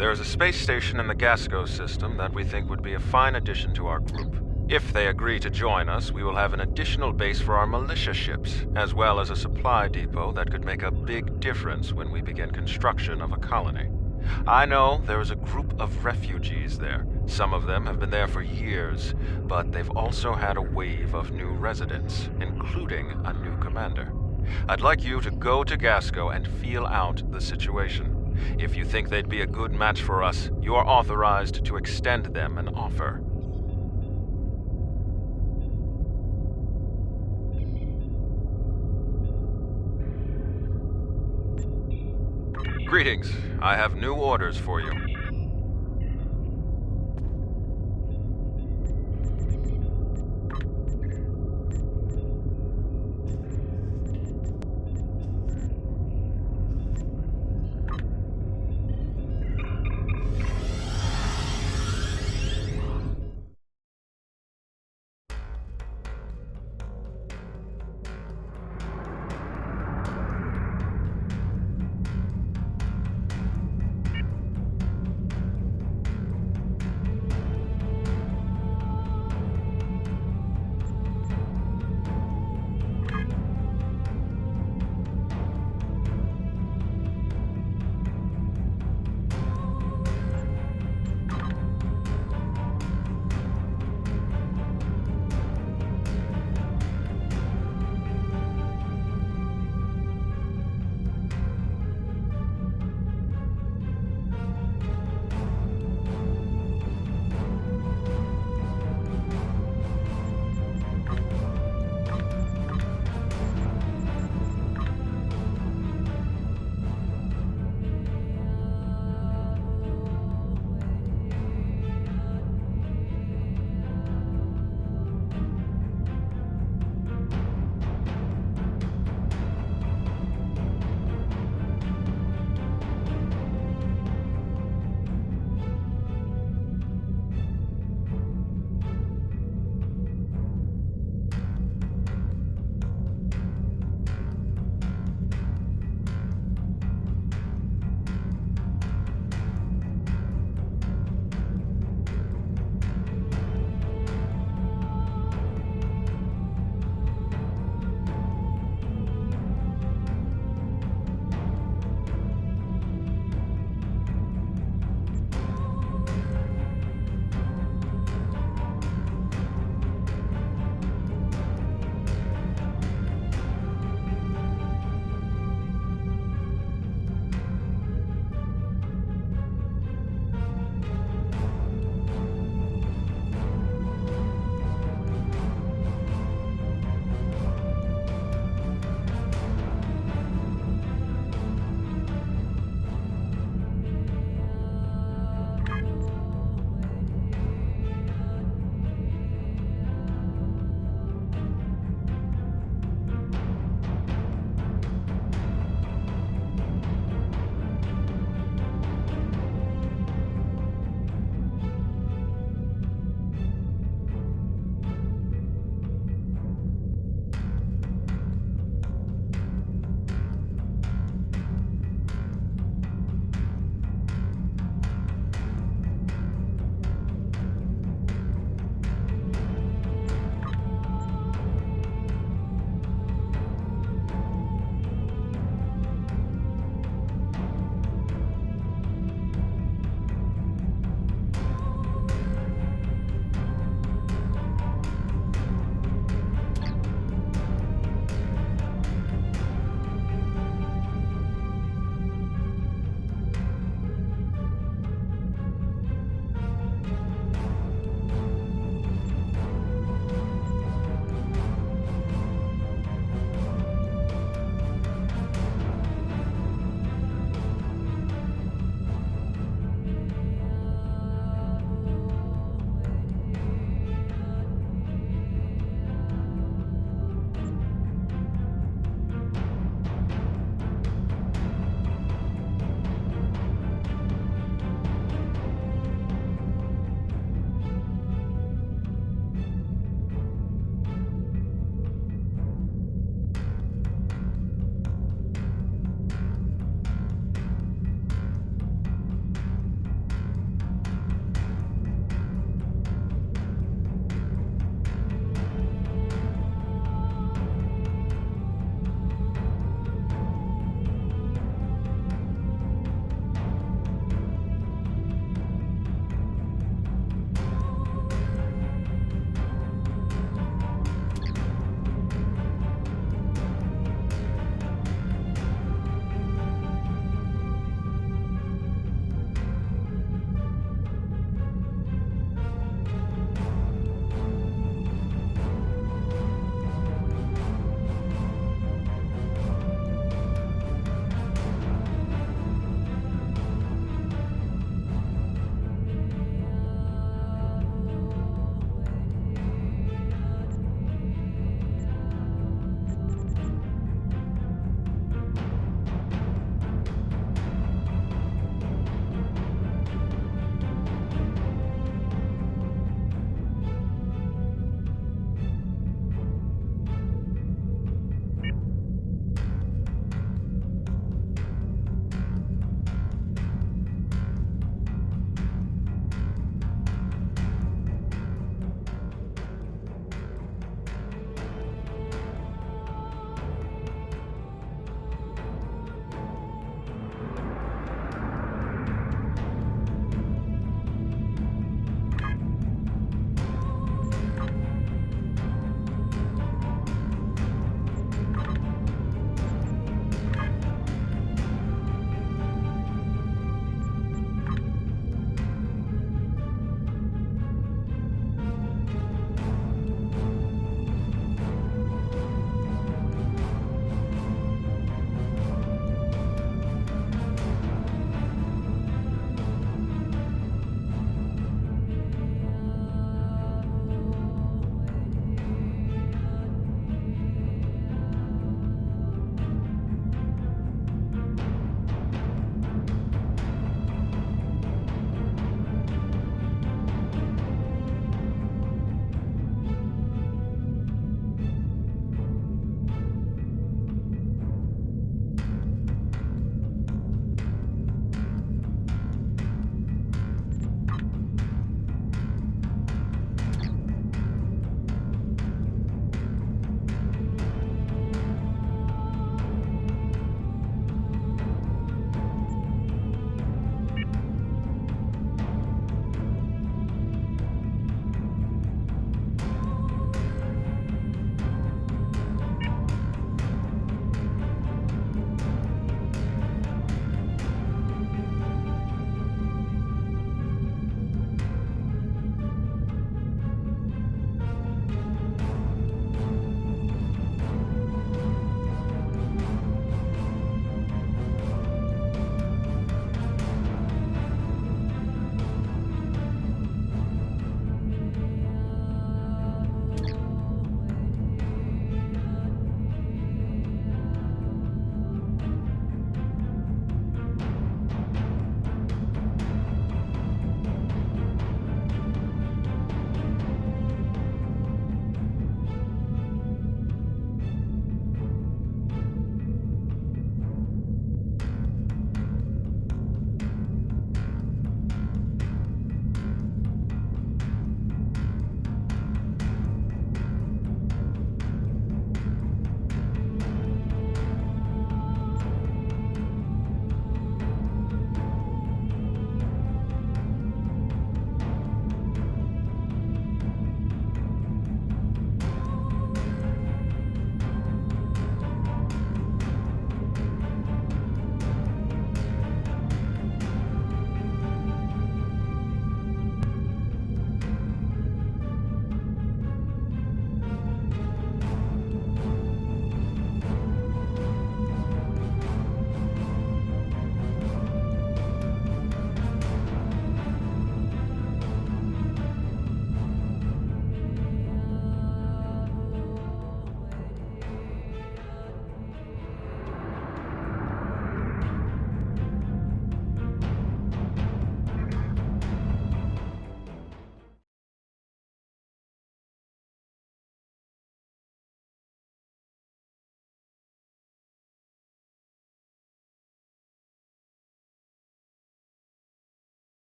There is a space station in the Gasco system that we think would be a fine addition to our group. If they agree to join us, we will have an additional base for our militia ships, as well as a supply depot that could make a big difference when we begin construction of a colony. I know there is a group of refugees there. Some of them have been there for years, but they've also had a wave of new residents, including a new commander. I'd like you to go to Gasco and feel out the situation. If you think they'd be a good match for us, you are authorized to extend them an offer. Greetings. I have new orders for you.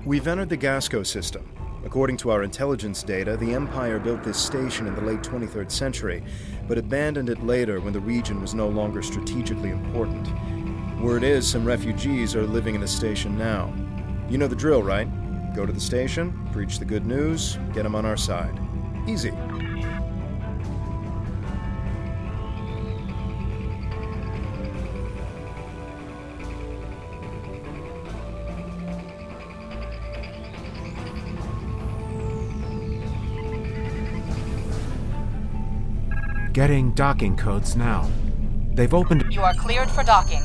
We've entered the Gasco system. According to our intelligence data, the Empire built this station in the late 23rd century, but abandoned it later when the region was no longer strategically important. Word is some refugees are living in the station now. You know the drill, right? Go to the station, preach the good news, get them on our side. Easy. Getting docking codes now. They've opened... You are cleared for docking.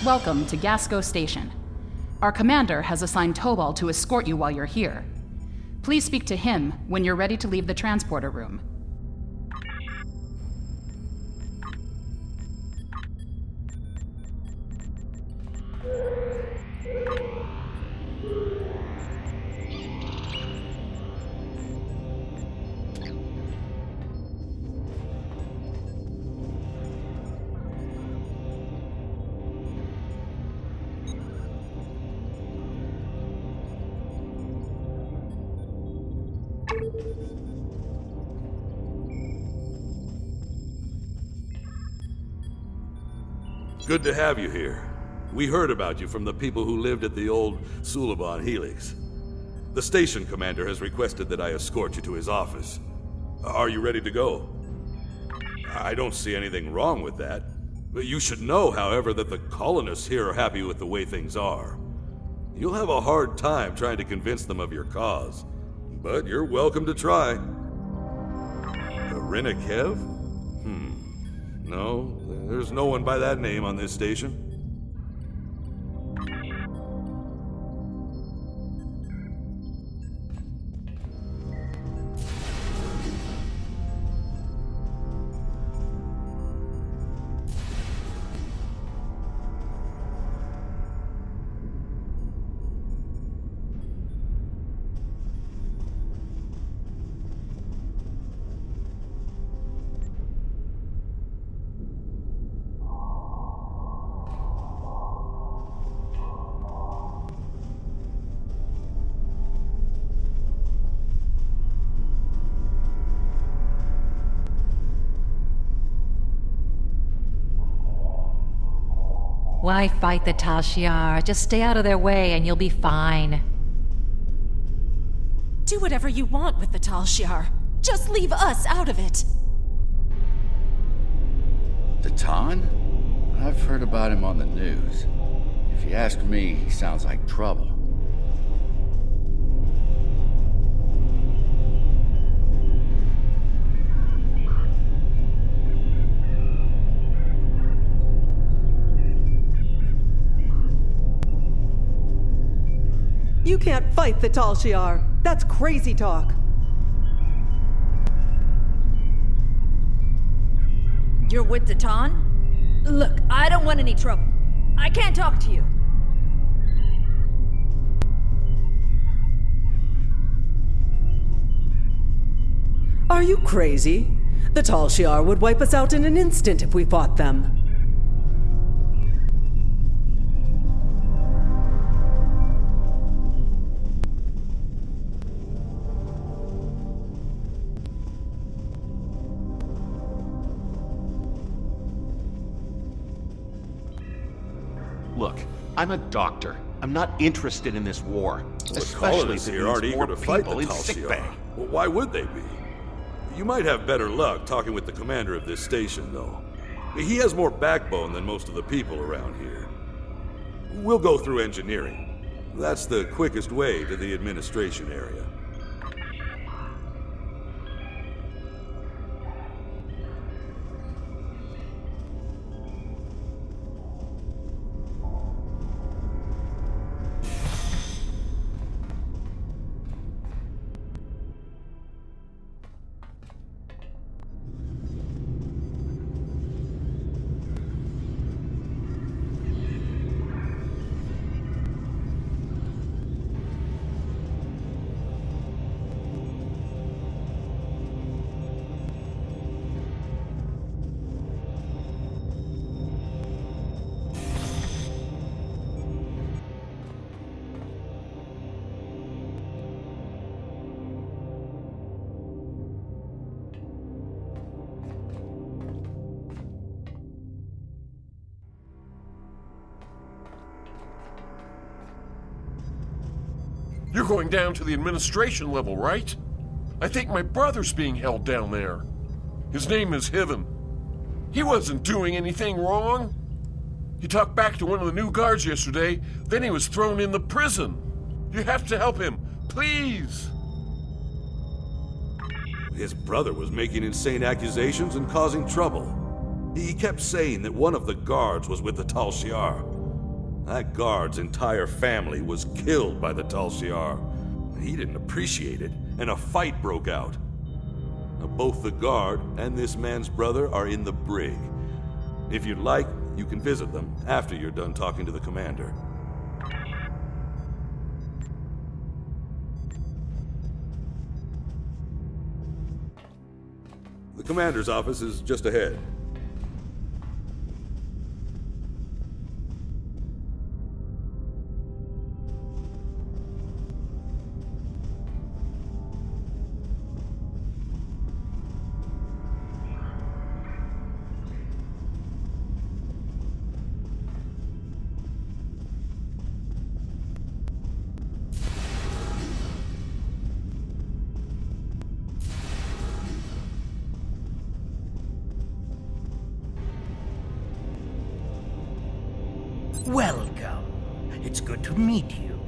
Welcome to Gasco Station. Our commander has assigned Tobal to escort you while you're here. Please speak to him when you're ready to leave the transporter room. Good to have you here. We heard about you from the people who lived at the old Suliban Helix. The station commander has requested that I escort you to his office. Are you ready to go? I don't see anything wrong with that. But you should know, however, that the colonists here are happy with the way things are. You'll have a hard time trying to convince them of your cause. But you're welcome to try. Renikev? No, there's no one by that name on this station. Why fight the Tal Shiar? Just stay out of their way and you'll be fine. Do whatever you want with the Tal Shiar. Just leave us out of it. Datan? I've heard about him on the news. If you ask me, he sounds like trouble. You can't fight the Tal Shiar. That's crazy talk. You're with Datan? Look, I don't want any trouble. I can't talk to you. Are you crazy? The Tal Shiar would wipe us out in an instant if we fought them. Look, I'm a doctor. I'm not interested in this war. The Especially colonists if it here means aren't eager more to fight the people in Tal sickbay. Shiar. Well, why would they be? You might have better luck talking with the commander of this station, though. He has more backbone than most of the people around here. We'll go through engineering. That's the quickest way to the administration area. You're going down to the administration level, right? I think my brother's being held down there. His name is Hiven. He wasn't doing anything wrong. He talked back to one of the new guards yesterday, then he was thrown in the prison. You have to help him, please. His brother was making insane accusations and causing trouble. He kept saying that one of the guards was with the Tal Shiar. That guard's entire family was killed by the Tal Shiar. He didn't appreciate it, and a fight broke out. Now, both the guard and this man's brother are in the brig. If you'd like, you can visit them after you're done talking to the commander. The commander's office is just ahead. Welcome. It's good to meet you.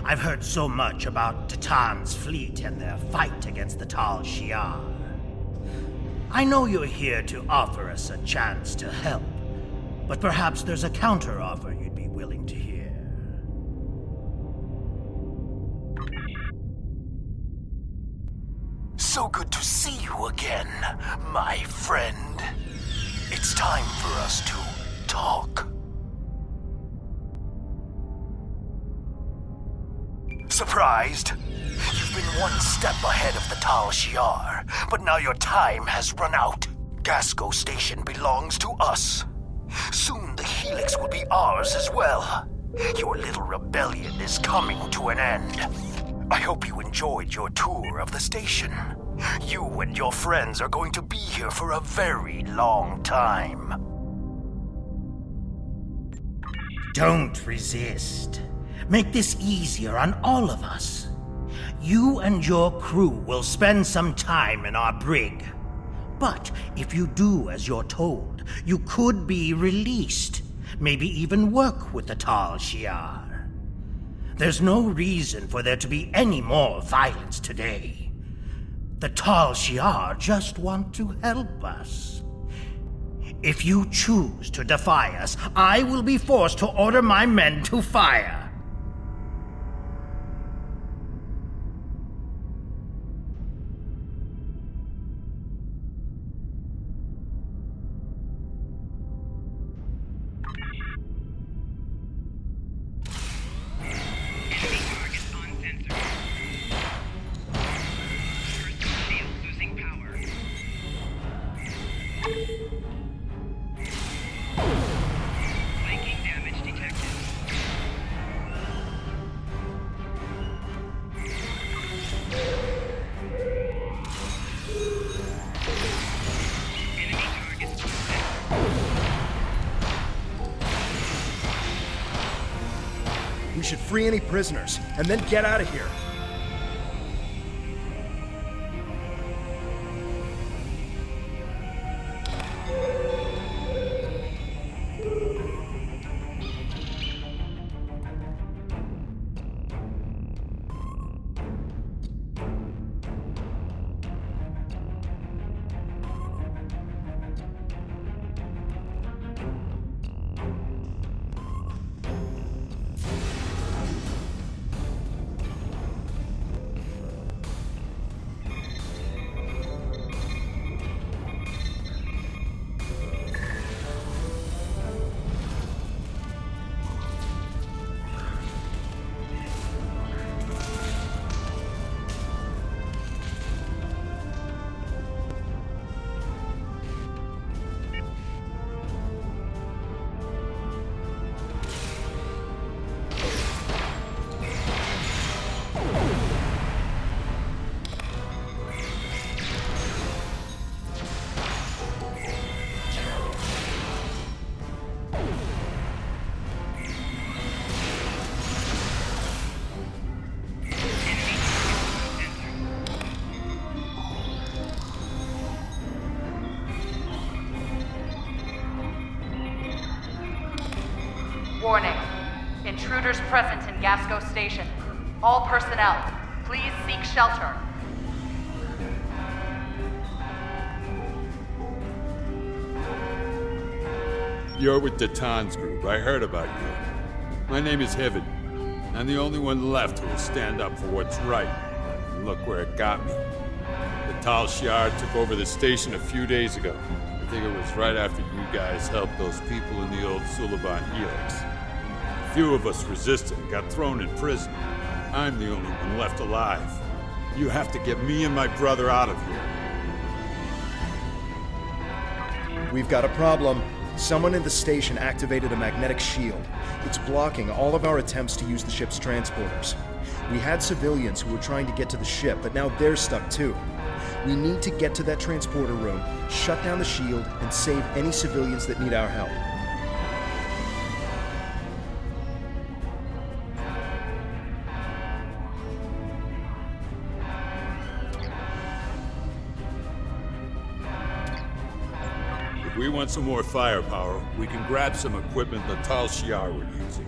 I've heard so much about Datan's fleet and their fight against the Tal Shiar. I know you're here to offer us a chance to help, but perhaps there's a counter-offer you'd be willing to hear. So good to see you again, my friend. It's time for us to talk. Surprised? You've been one step ahead of the Tal Shiar, but now your time has run out. Gasco Station belongs to us. Soon the Helix will be ours as well. Your little rebellion is coming to an end. I hope you enjoyed your tour of the station. You and your friends are going to be here for a very long time. Don't resist. Make this easier on all of us. You and your crew will spend some time in our brig. But if you do as you're told, you could be released. Maybe even work with the Tal Shiar. There's no reason for there to be any more violence today. The Tal Shiar just want to help us. If you choose to defy us, I will be forced to order my men to fire. We should free any prisoners, and then get out of here. Warning. Intruders present in Gasco Station. All personnel, please seek shelter. You're with Datan's group. I heard about you. My name is Heaven. I'm the only one left who will stand up for what's right. And look where it got me. The Tal Shiar took over the station a few days ago. I think it was right after you guys helped those people in the old Suliban Helix. A few of us resisted and got thrown in prison. I'm the only one left alive. You have to get me and my brother out of here. We've got a problem. Someone in the station activated a magnetic shield. It's blocking all of our attempts to use the ship's transporters. We had civilians who were trying to get to the ship, but now they're stuck too. We need to get to that transporter room, shut down the shield, and save any civilians that need our help. If we want some more firepower, we can grab some equipment the Tal Shiar were using.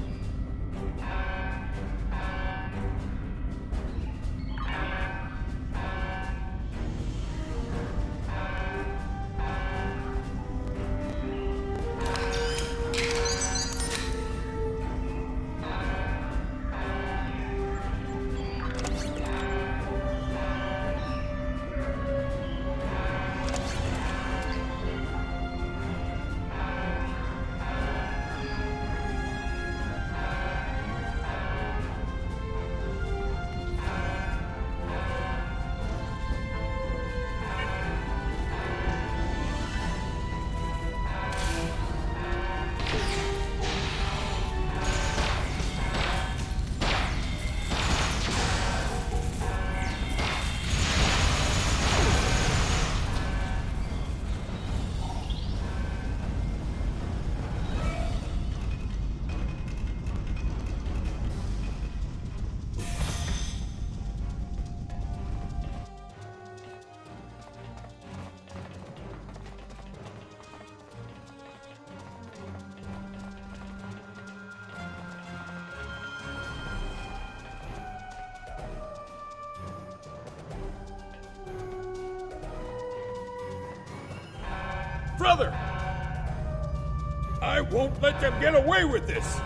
Brother! I won't let them get away with this!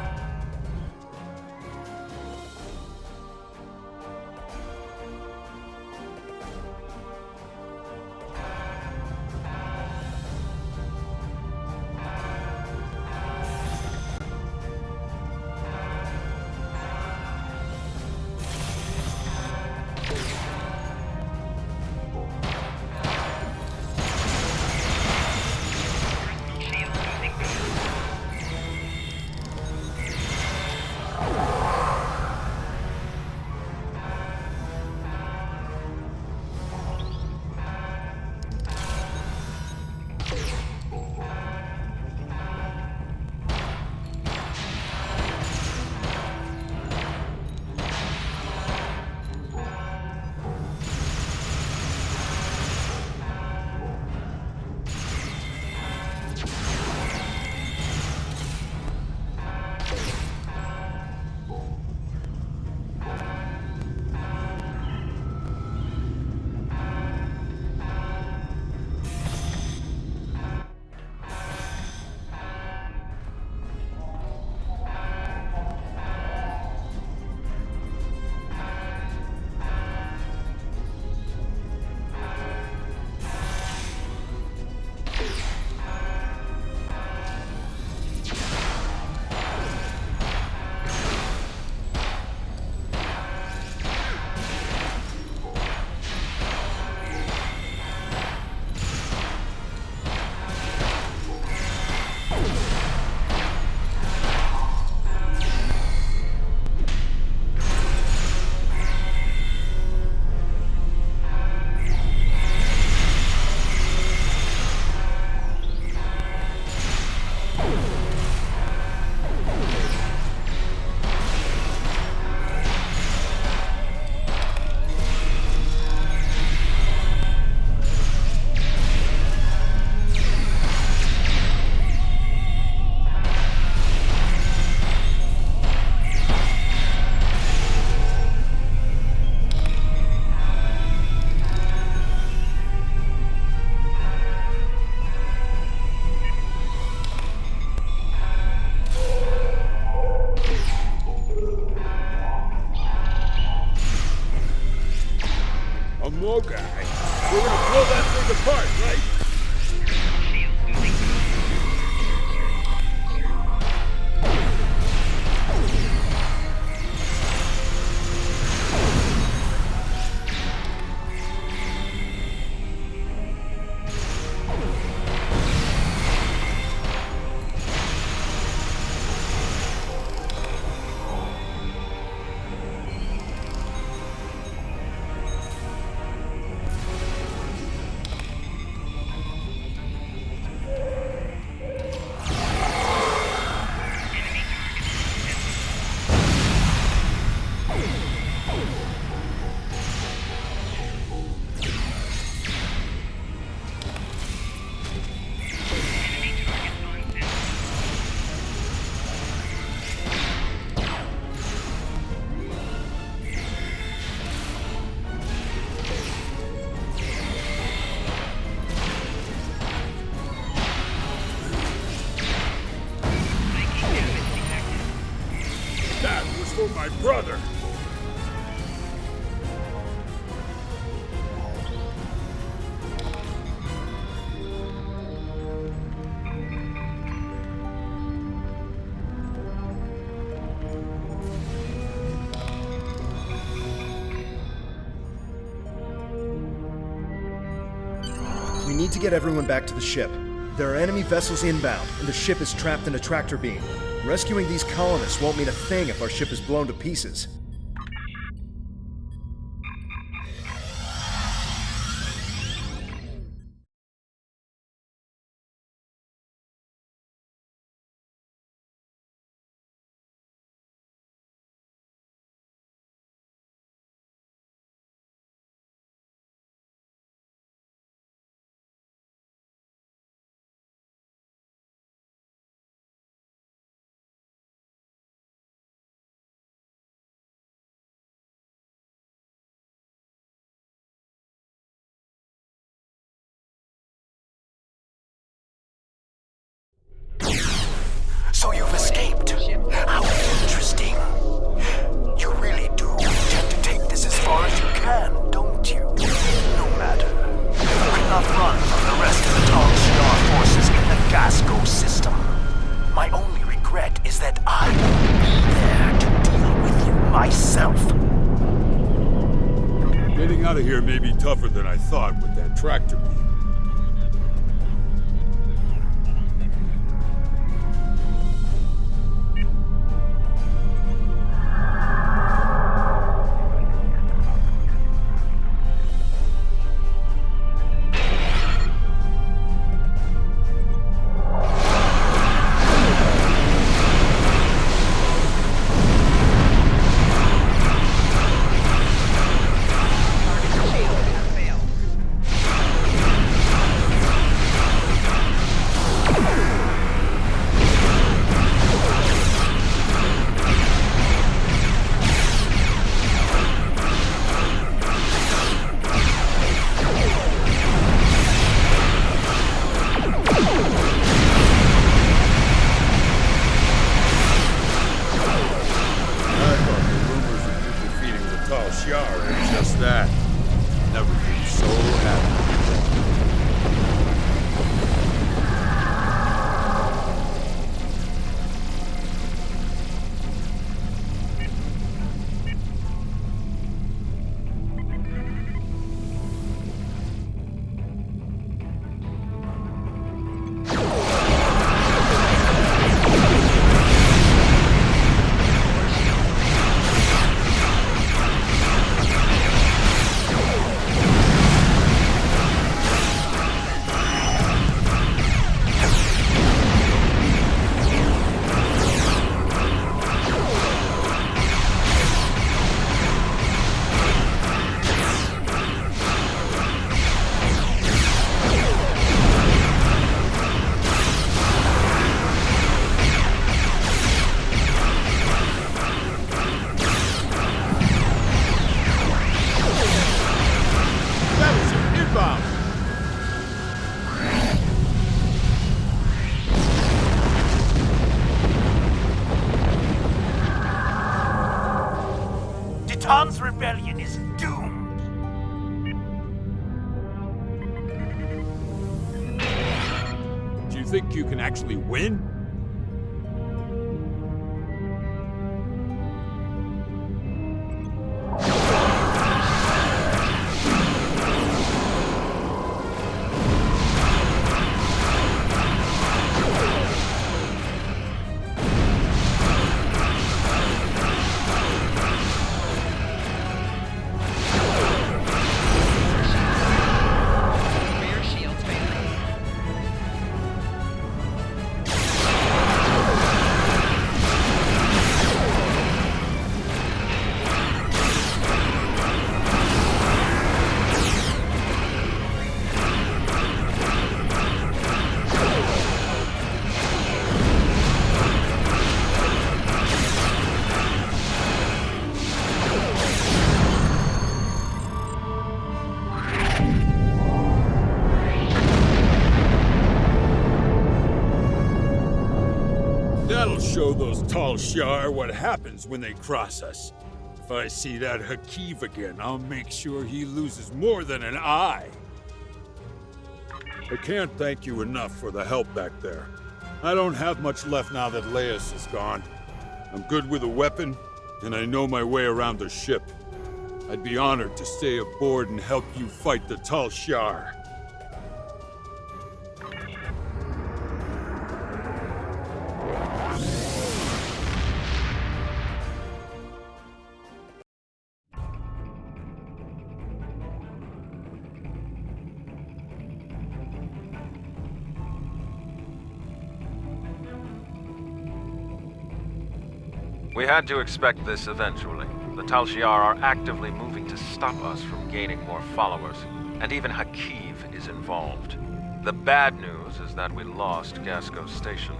More guy. We're gonna blow that thing apart, right? That was for my brother! We need to get everyone back to the ship. There are enemy vessels inbound, and the ship is trapped in a tractor beam. Rescuing these colonists won't mean a thing if our ship is blown to pieces. here may be tougher than I thought with that tractor beam. Just that. Never been so happy. Titan's rebellion is doomed. Do you think you can actually win? That'll show those Tal Shiar what happens when they cross us. If I see that Hakiv again, I'll make sure he loses more than an eye. I can't thank you enough for the help back there. I don't have much left now that Laius is gone. I'm good with a weapon, and I know my way around the ship. I'd be honored to stay aboard and help you fight the Tal Shiar. We had to expect this eventually. The Tal Shiar are actively moving to stop us from gaining more followers, and even Hakiv is involved. The bad news is that we lost Gasco Station.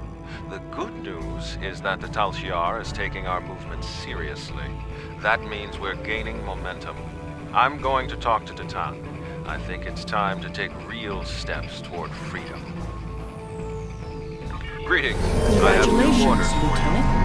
The good news is that the Tal Shiar is taking our movement seriously. That means we're gaining momentum. I'm going to talk to Titan. I think it's time to take real steps toward freedom. Greetings. I have new orders for you. Lieutenant.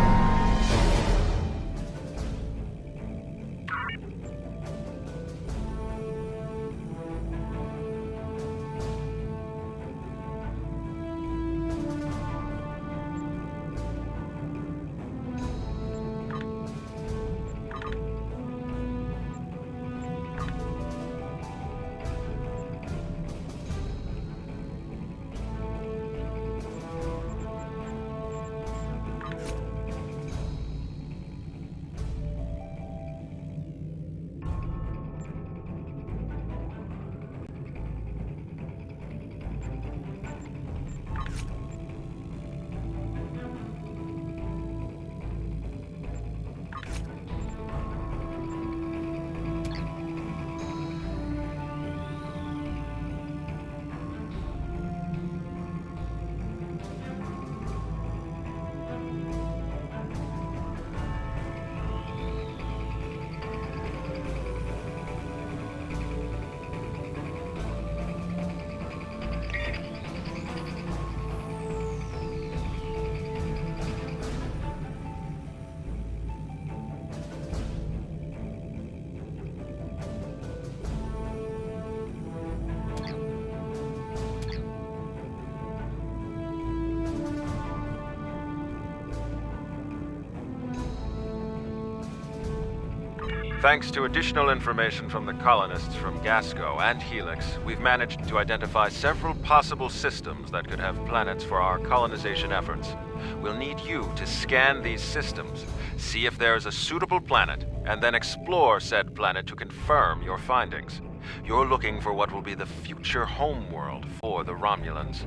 Thanks to additional information from the colonists from Gasco and Helix, we've managed to identify several possible systems that could have planets for our colonization efforts. We'll need you to scan these systems, see if there's a suitable planet, and then explore said planet to confirm your findings. You're looking for what will be the future homeworld for the Romulans.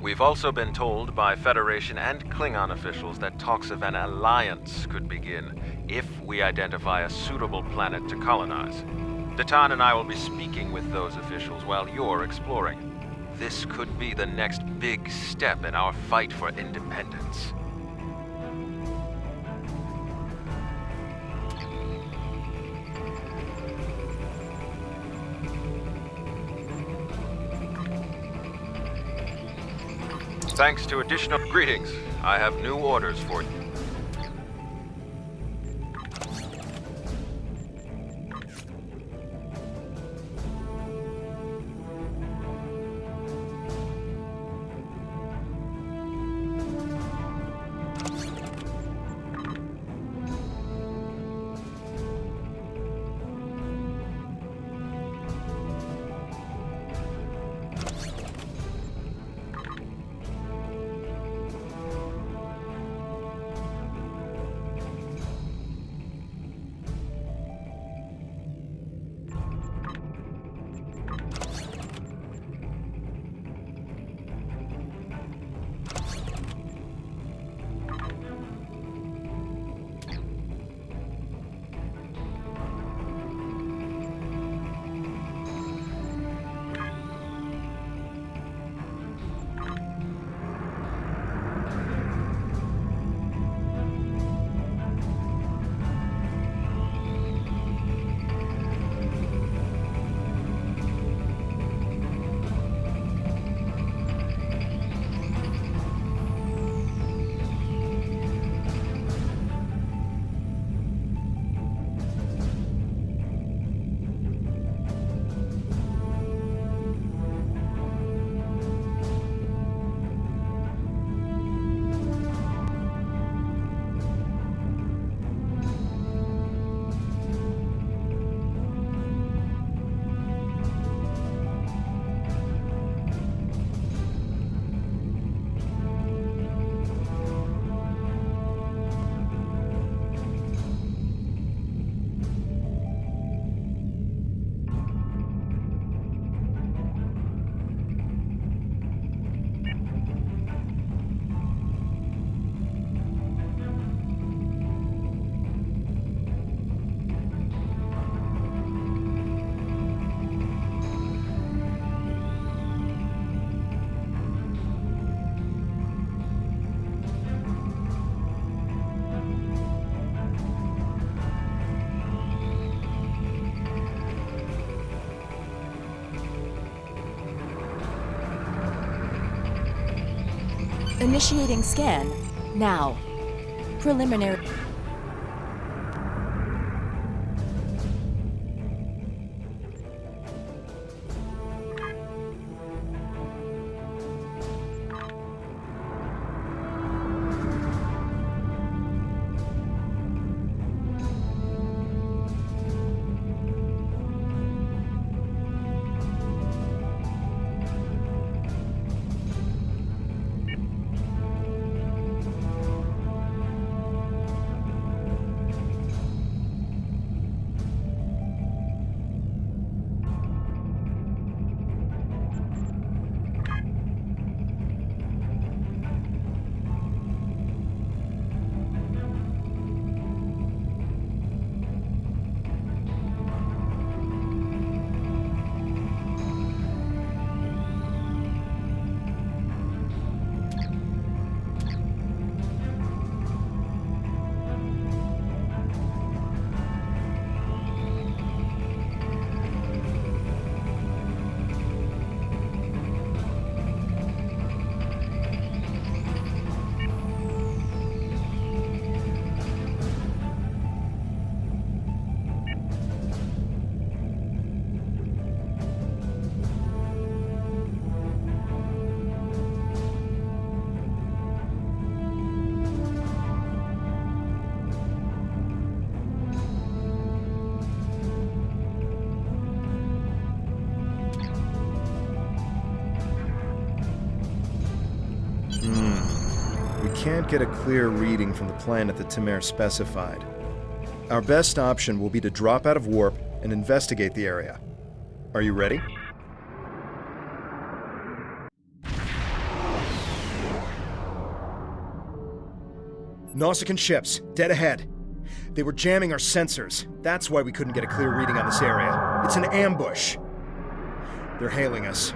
We've also been told by Federation and Klingon officials that talks of an alliance could begin if we identify a suitable planet to colonize. Datan and I will be speaking with those officials while you're exploring. This could be the next big step in our fight for independence. Thanks to additional greetings, I have new orders for you. Initiating scan. Now. Preliminary... can't get a clear reading from the planet that Timur specified. Our best option will be to drop out of warp and investigate the area. Are you ready? Nausicaan ships, dead ahead. They were jamming our sensors. That's why we couldn't get a clear reading on this area. It's an ambush. They're hailing us,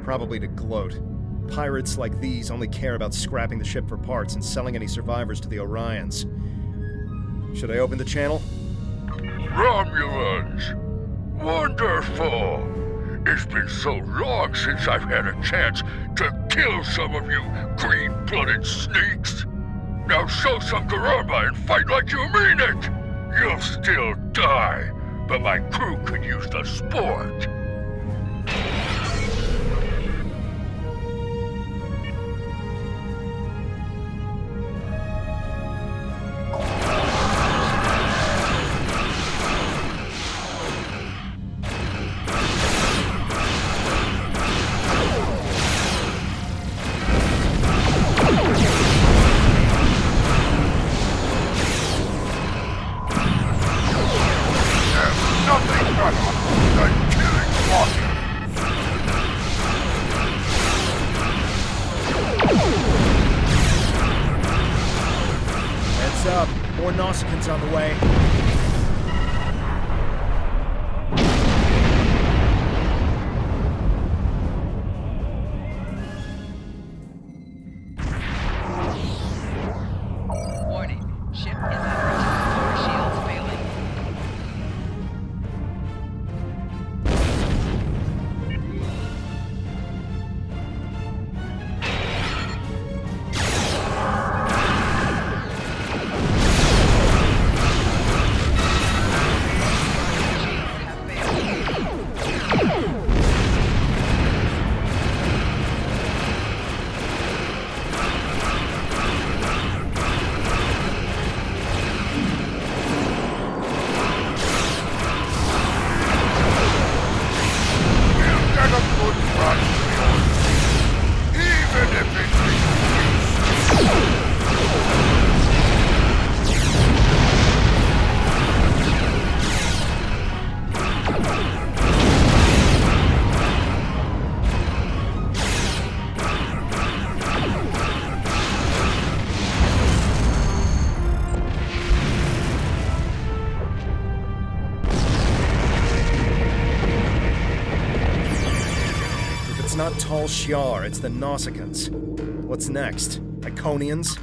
probably to gloat. Pirates like these only care about scrapping the ship for parts and selling any survivors to the Orions. Should I open the channel? Romulans! Wonderful! It's been so long since I've had a chance to kill some of you green-blooded sneaks! Now show some karma and fight like you mean it! You'll still die, but my crew could use the sport! Up. More Nausicans on the way. Warning. Ship is under attack. Door shields failing. Not Tal Shiar, it's the Nausicans. What's next? Iconians?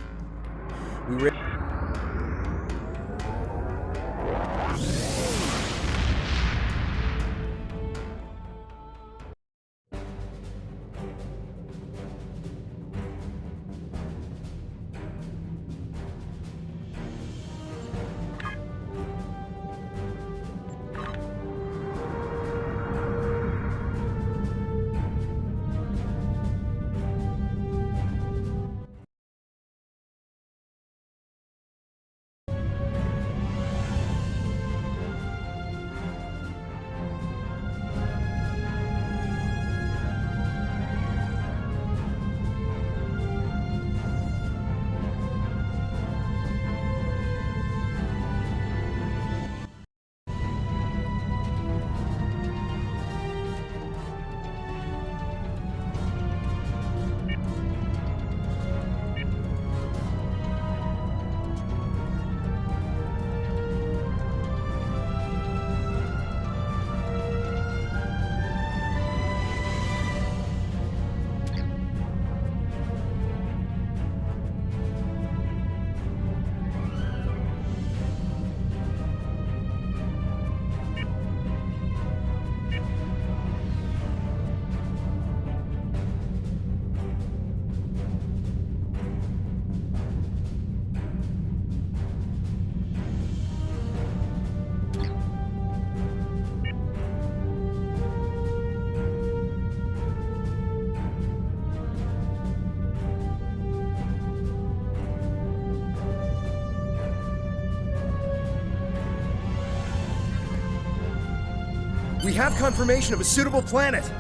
We have confirmation of a suitable planet.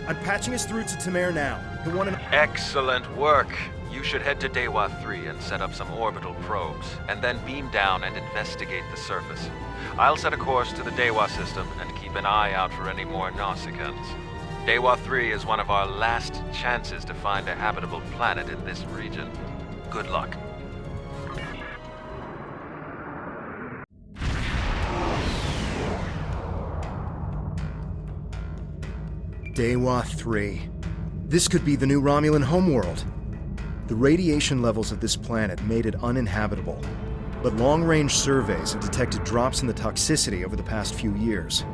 I'm patching us through to Tamer now. He'll want an... Excellent work. You should head to Dewa 3 and set up some orbital probes, and then beam down and investigate the surface. I'll set a course to the Dewa system and keep an eye out for any more Nausicaans. Dewa 3 is one of our last chances to find a habitable planet in this region. Good luck. Dewa 3. This could be the new Romulan homeworld. The radiation levels of this planet made it uninhabitable, but long-range surveys have detected drops in the toxicity over the past few years.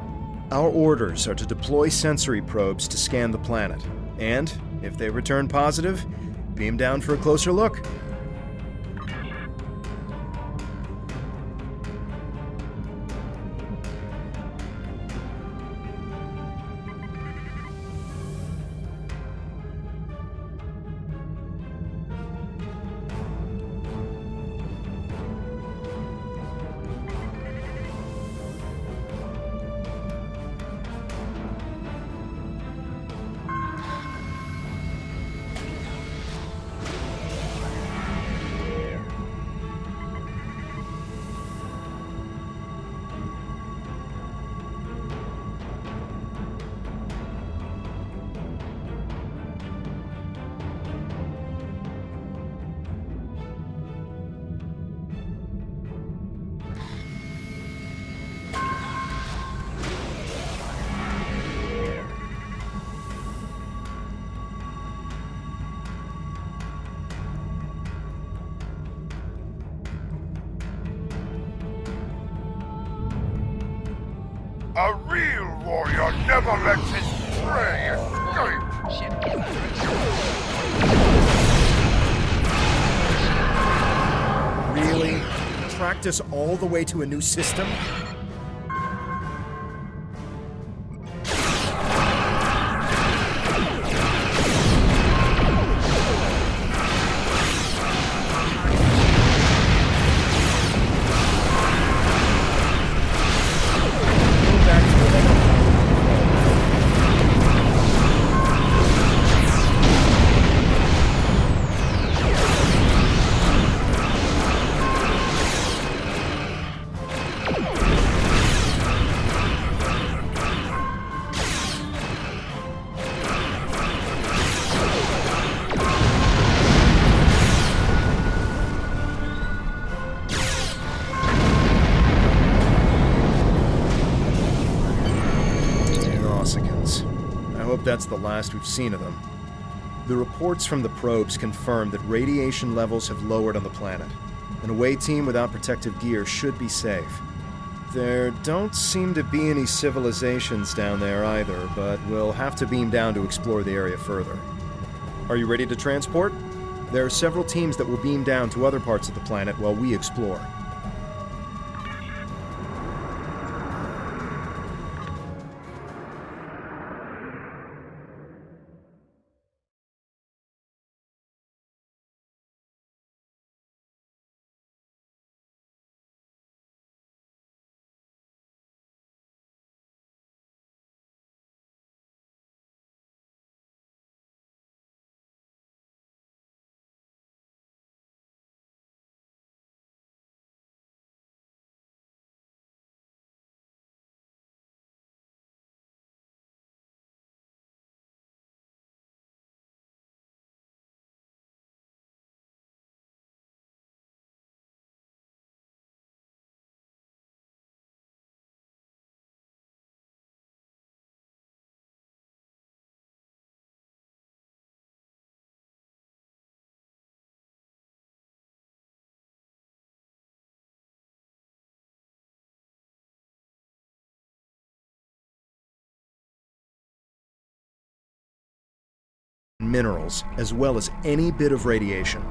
Our orders are to deploy sensory probes to scan the planet, and, if they return positive, beam down for a closer look. A real warrior never lets his prey escape! Ship is under attack. Really? Tracked us all the way to a new system? I hope that's the last we've seen of them. The reports from the probes confirm that radiation levels have lowered on the planet. An away team without protective gear should be safe. There don't seem to be any civilizations down there either, but we'll have to beam down to explore the area further. Are you ready to transport? There are several teams that will beam down to other parts of the planet while we explore. Minerals, as well as any bit of radiation.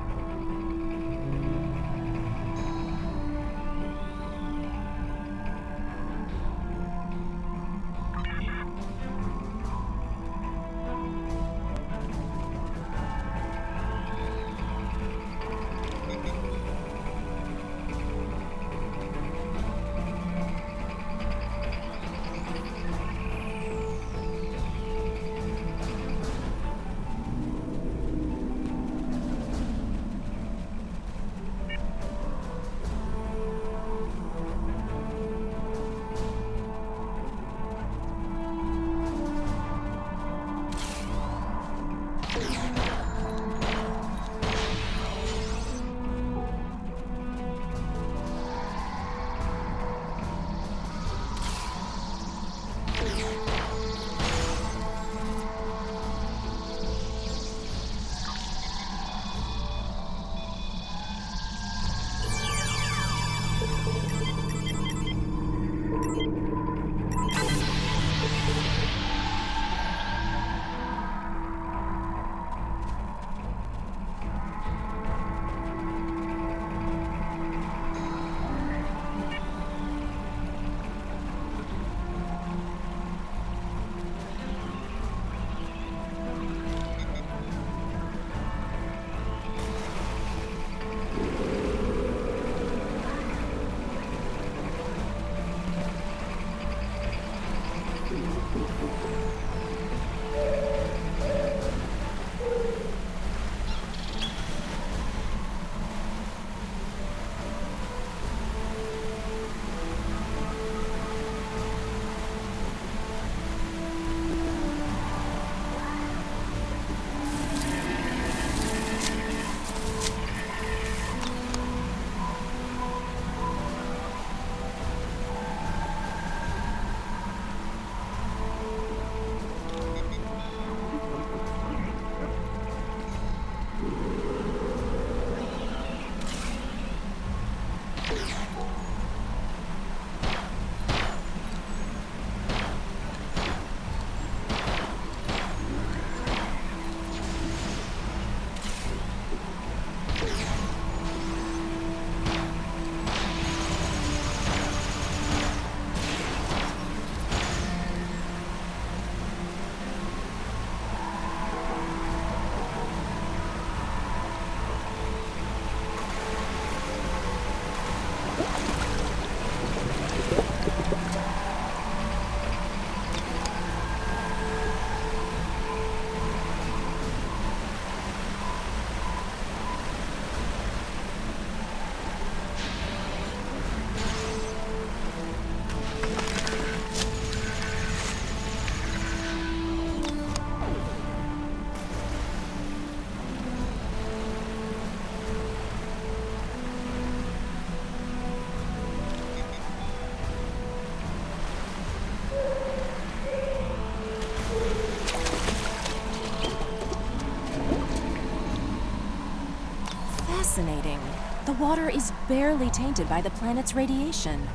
Fascinating. The water is barely tainted by the planet's radiation.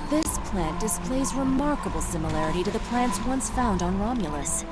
This plant displays remarkable similarity to the plants once found on Romulus.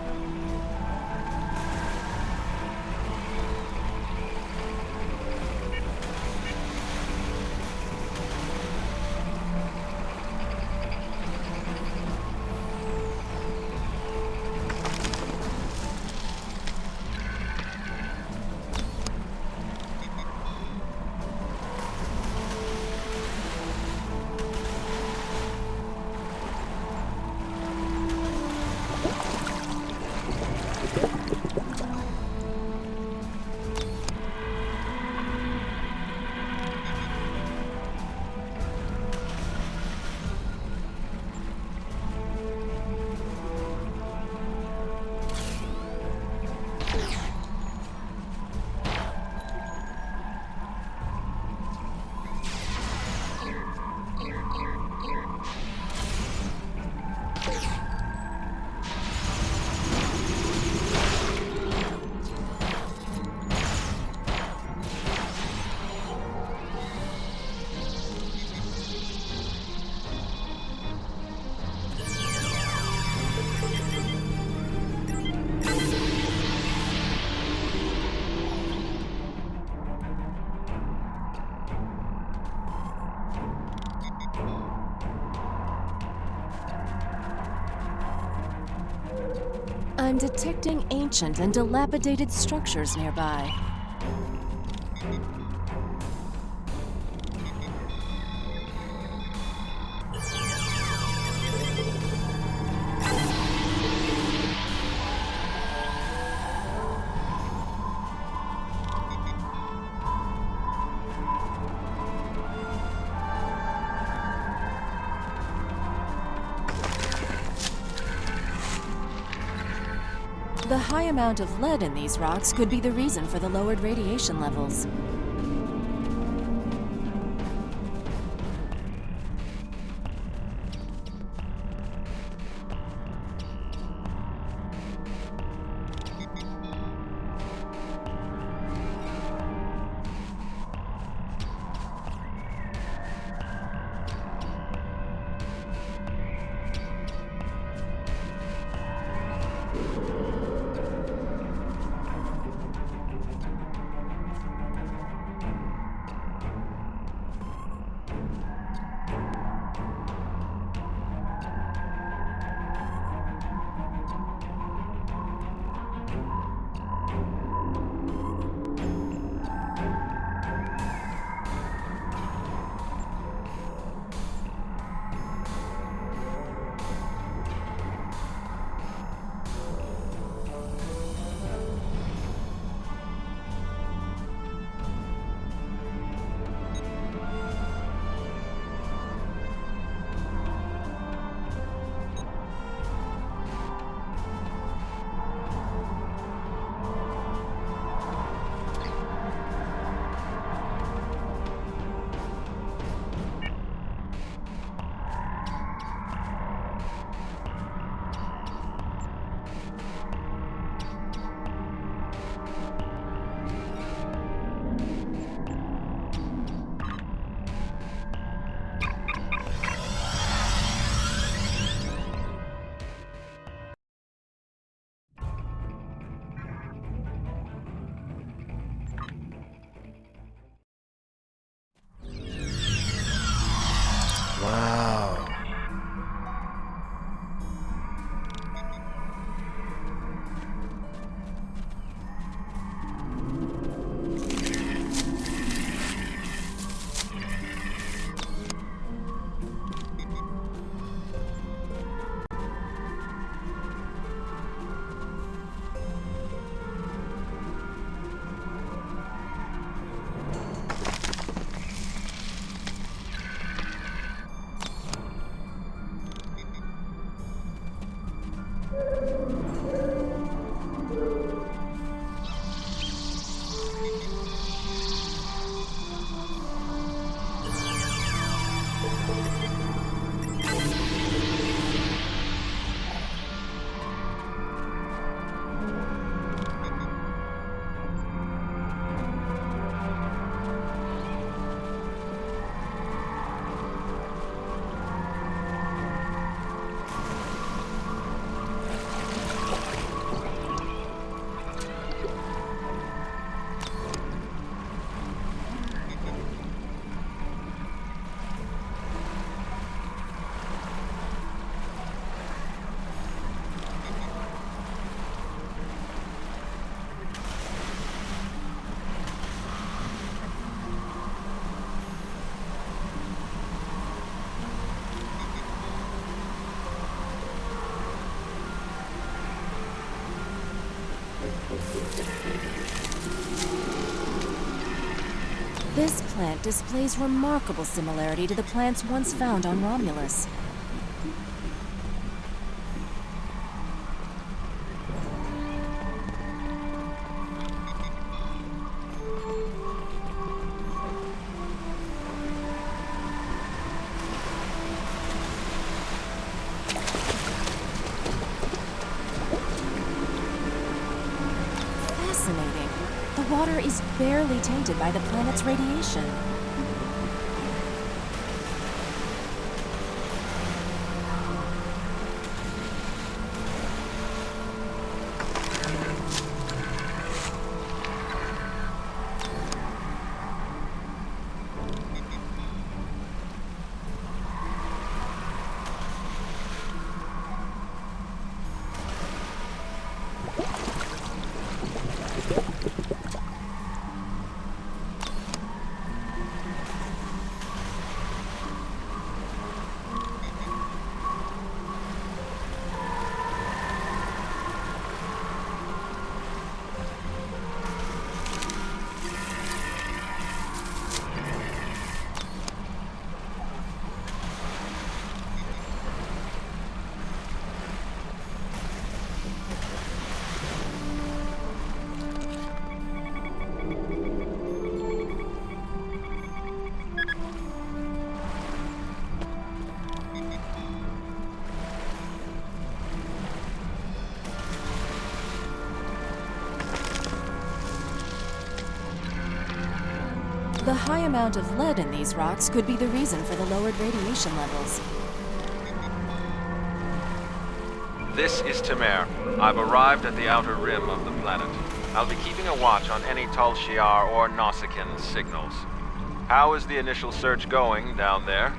I'm detecting ancient and dilapidated structures nearby. The high amount of lead in these rocks could be the reason for the lowered radiation levels. This plant displays remarkable similarity to the plants once found on Romulus. Fascinating. The water is barely tainted by the planet's radiation. The high amount of lead in these rocks could be the reason for the lowered radiation levels. This is Temer. I've arrived at the outer rim of the planet. I'll be keeping a watch on any Tal Shiar or Nausicaan signals. How is the initial search going down there?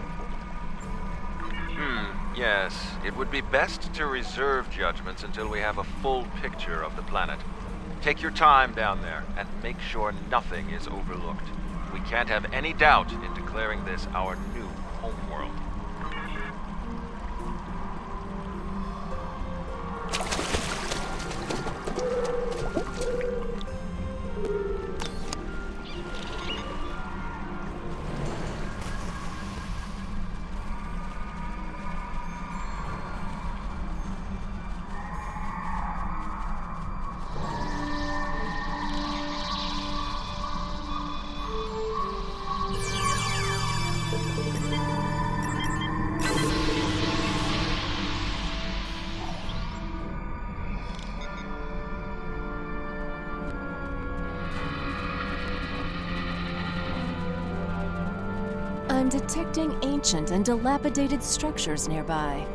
Yes. It would be best to reserve judgments until we have a full picture of the planet. Take your time down there and make sure nothing is overlooked. We can't have any doubt in declaring this our new homeworld. I'm detecting ancient and dilapidated structures nearby.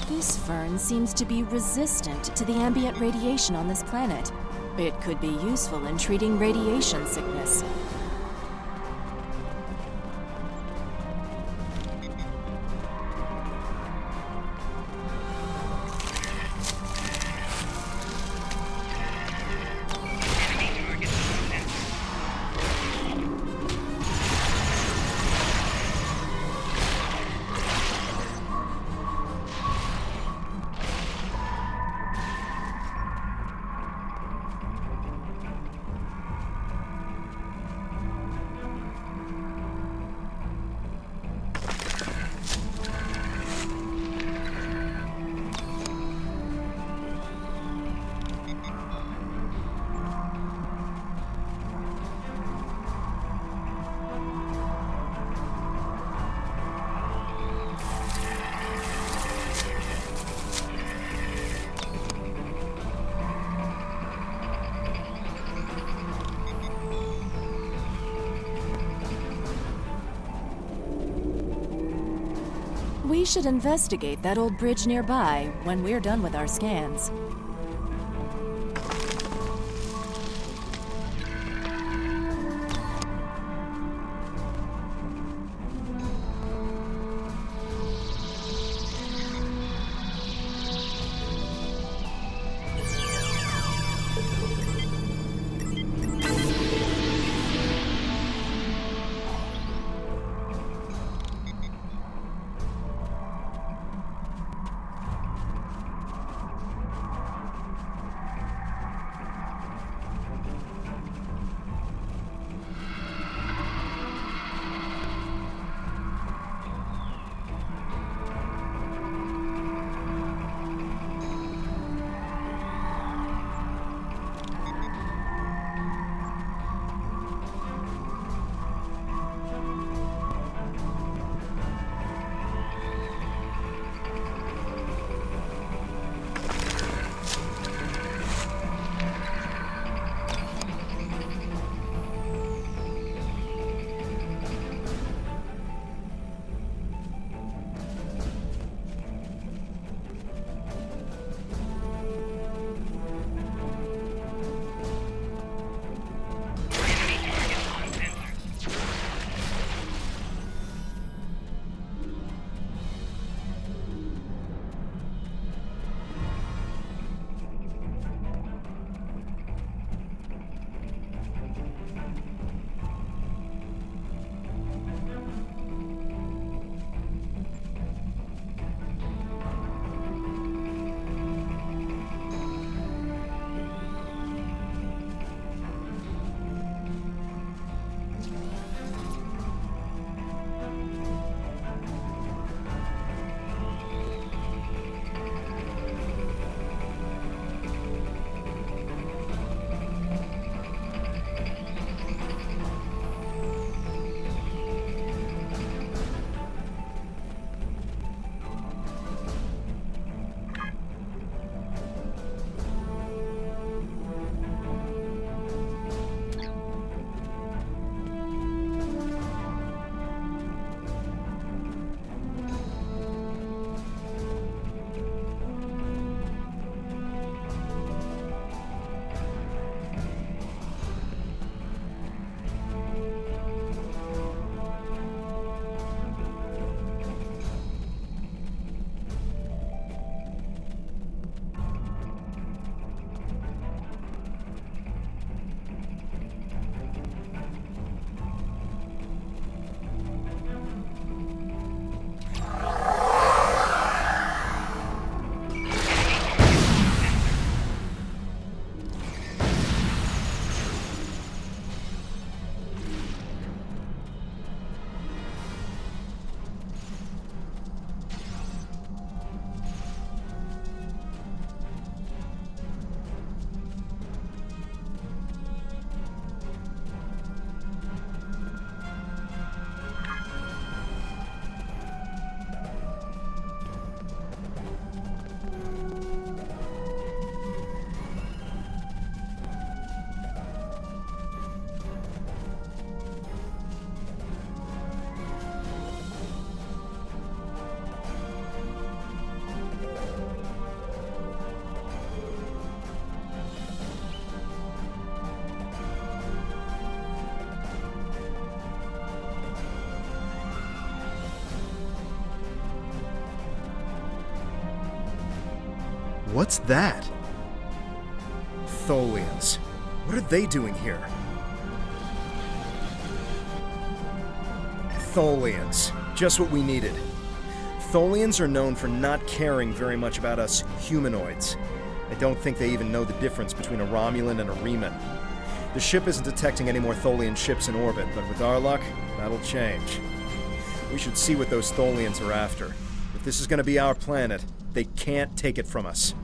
This fern seems to be resistant to the ambient radiation on this planet. It could be useful in treating radiation sickness. We should investigate that old bridge nearby when we're done with our scans. What's that? Tholians. What are they doing here? Tholians. Just what we needed. Tholians are known for not caring very much about us humanoids. I don't think they even know the difference between a Romulan and a Reman. The ship isn't detecting any more Tholian ships in orbit, but with our luck, that'll change. We should see what those Tholians are after. If this is going to be our planet, they can't take it from us.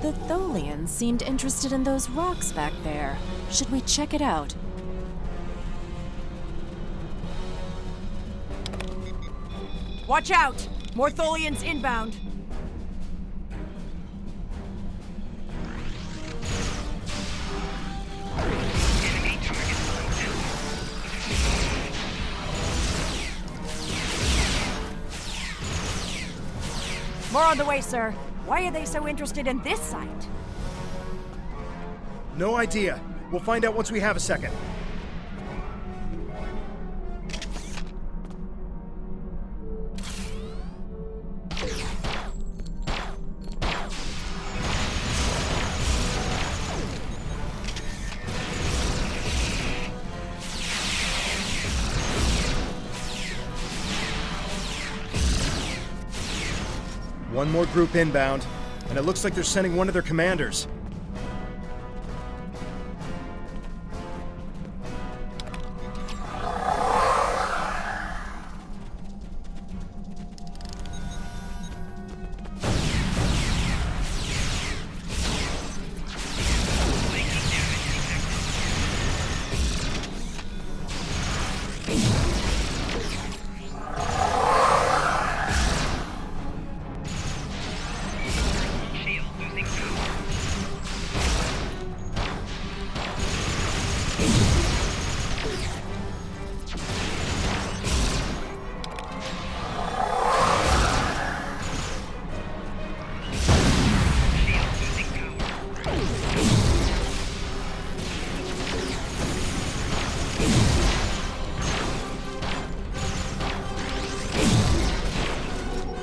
The Tholians seemed interested in those rocks back there. Should we check it out? Watch out! More Tholians inbound. More on the way, sir. Why are they so interested in this site? No idea. We'll find out once we have a second. One more group inbound, and it looks like they're sending one of their commanders.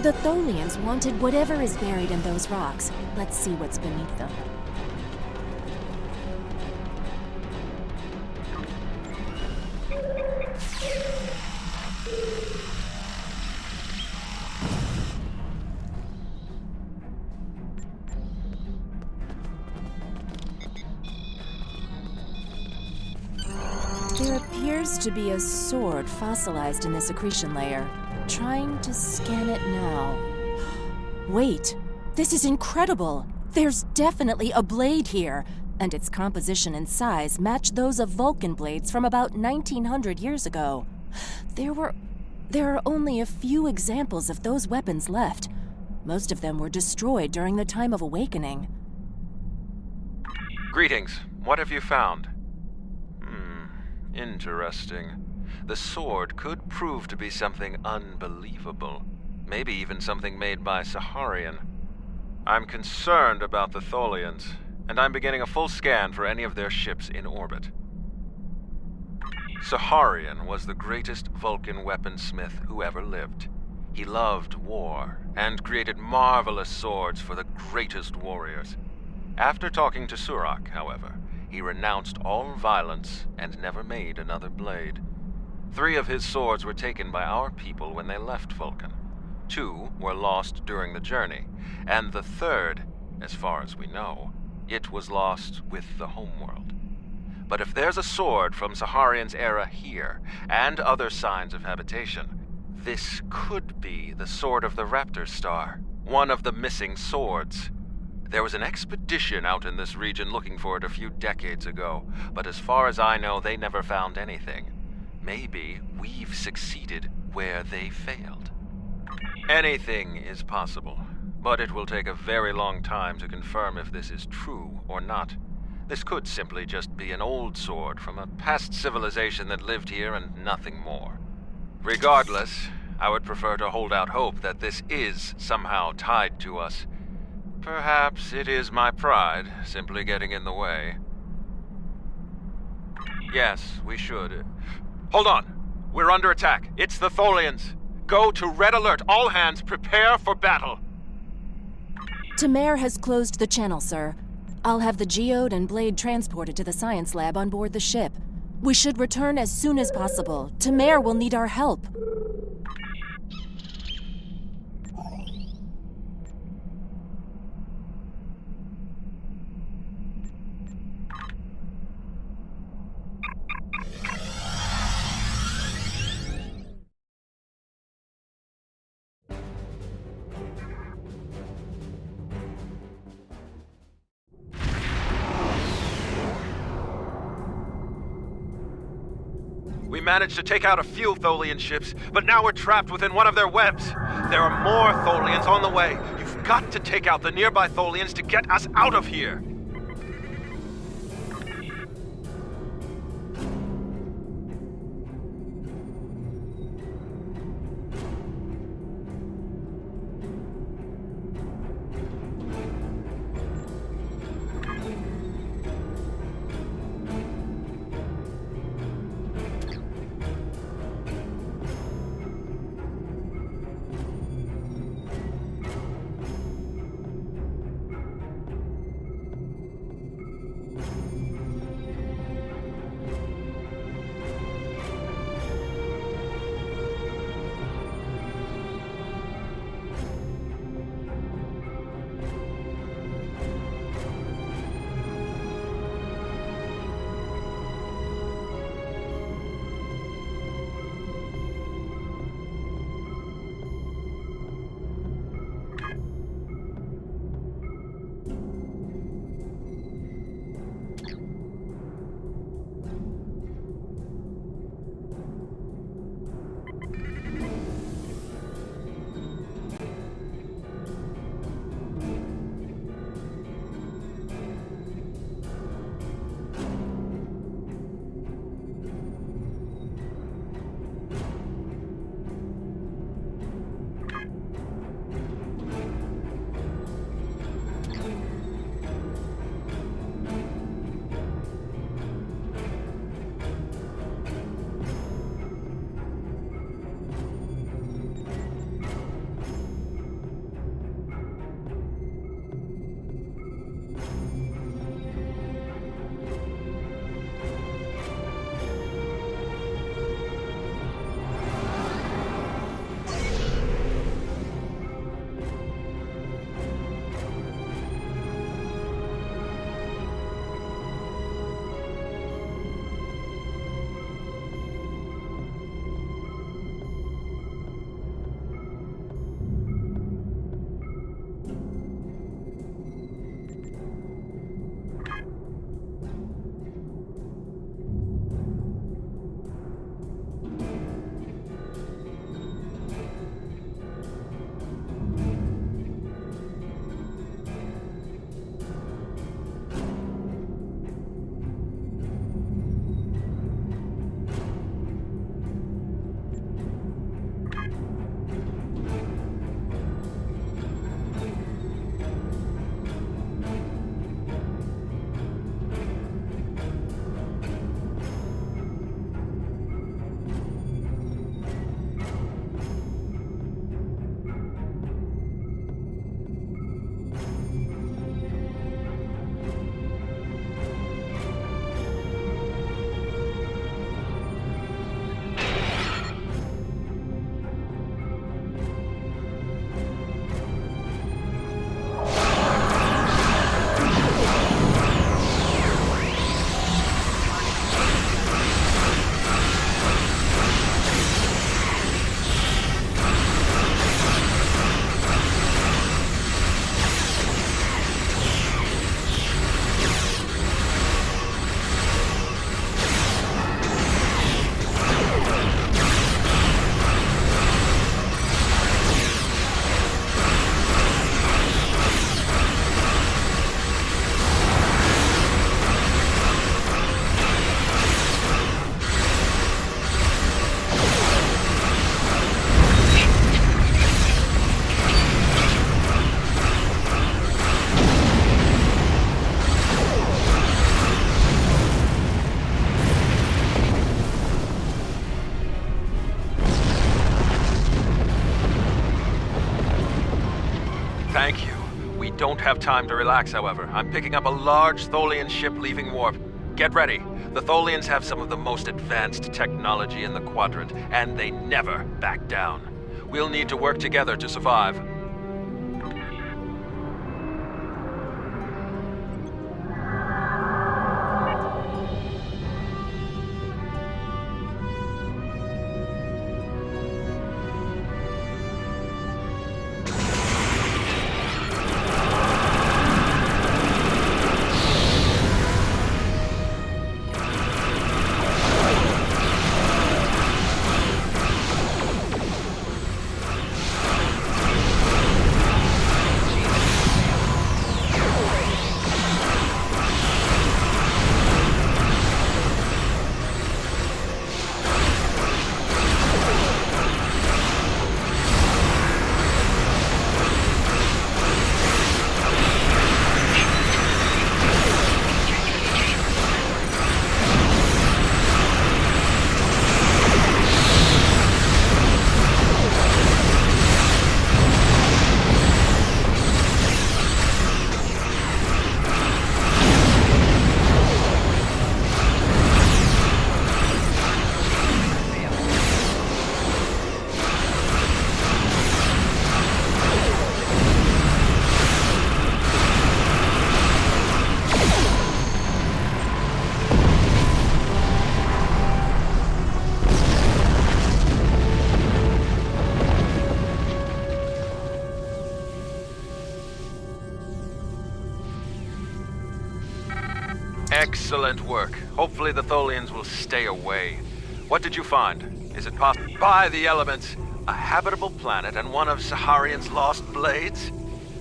The Tholians wanted whatever is buried in those rocks. Let's see what's beneath them. There appears to be a sword fossilized in this accretion layer. Trying to scan it now. Wait, this is incredible! There's definitely a blade here, and its composition and size match those of Vulcan blades from about 1900 years ago. There are only a few examples of those weapons left. Most of them were destroyed during the time of Awakening. Greetings. What have you found? Interesting. The sword could prove to be something unbelievable. Maybe even something made by Saharian. I'm concerned about the Tholians, and I'm beginning a full scan for any of their ships in orbit. Saharian was the greatest Vulcan weaponsmith who ever lived. He loved war, and created marvelous swords for the greatest warriors. After talking to Surak, however, he renounced all violence and never made another blade. 3 of his swords were taken by our people when they left Vulcan. 2 were lost during the journey, and the 3rd, as far as we know, it was lost with the homeworld. But if there's a sword from Saharian's era here, and other signs of habitation, this could be the Sword of the Raptor Star, one of the missing swords. There was an expedition out in this region looking for it a few decades ago, but as far as I know, they never found anything. Maybe we've succeeded where they failed. Anything is possible, but it will take a very long time to confirm if this is true or not. This could simply just be an old sword from a past civilization that lived here and nothing more. Regardless, I would prefer to hold out hope that this is somehow tied to us. Perhaps it is my pride simply getting in the way. Yes, we should. Hold on! We're under attack. It's the Tholians. Go to Red Alert. All hands prepare for battle. Tamer has closed the channel, sir. I'll have the geode and blade transported to the science lab on board the ship. We should return as soon as possible. Tamer will need our help. We managed to take out a few Tholian ships, but now we're trapped within one of their webs. There are more Tholians on the way. You've got to take out the nearby Tholians to get us out of here. Thank you. We don't have time to relax, however. I'm picking up a large Tholian ship leaving warp. Get ready. The Tholians have some of the most advanced technology in the quadrant, and they never back down. We'll need to work together to survive. Excellent work. Hopefully the Tholians will stay away. What did you find? Is it possible? By the elements, a habitable planet and one of Saharian's lost blades?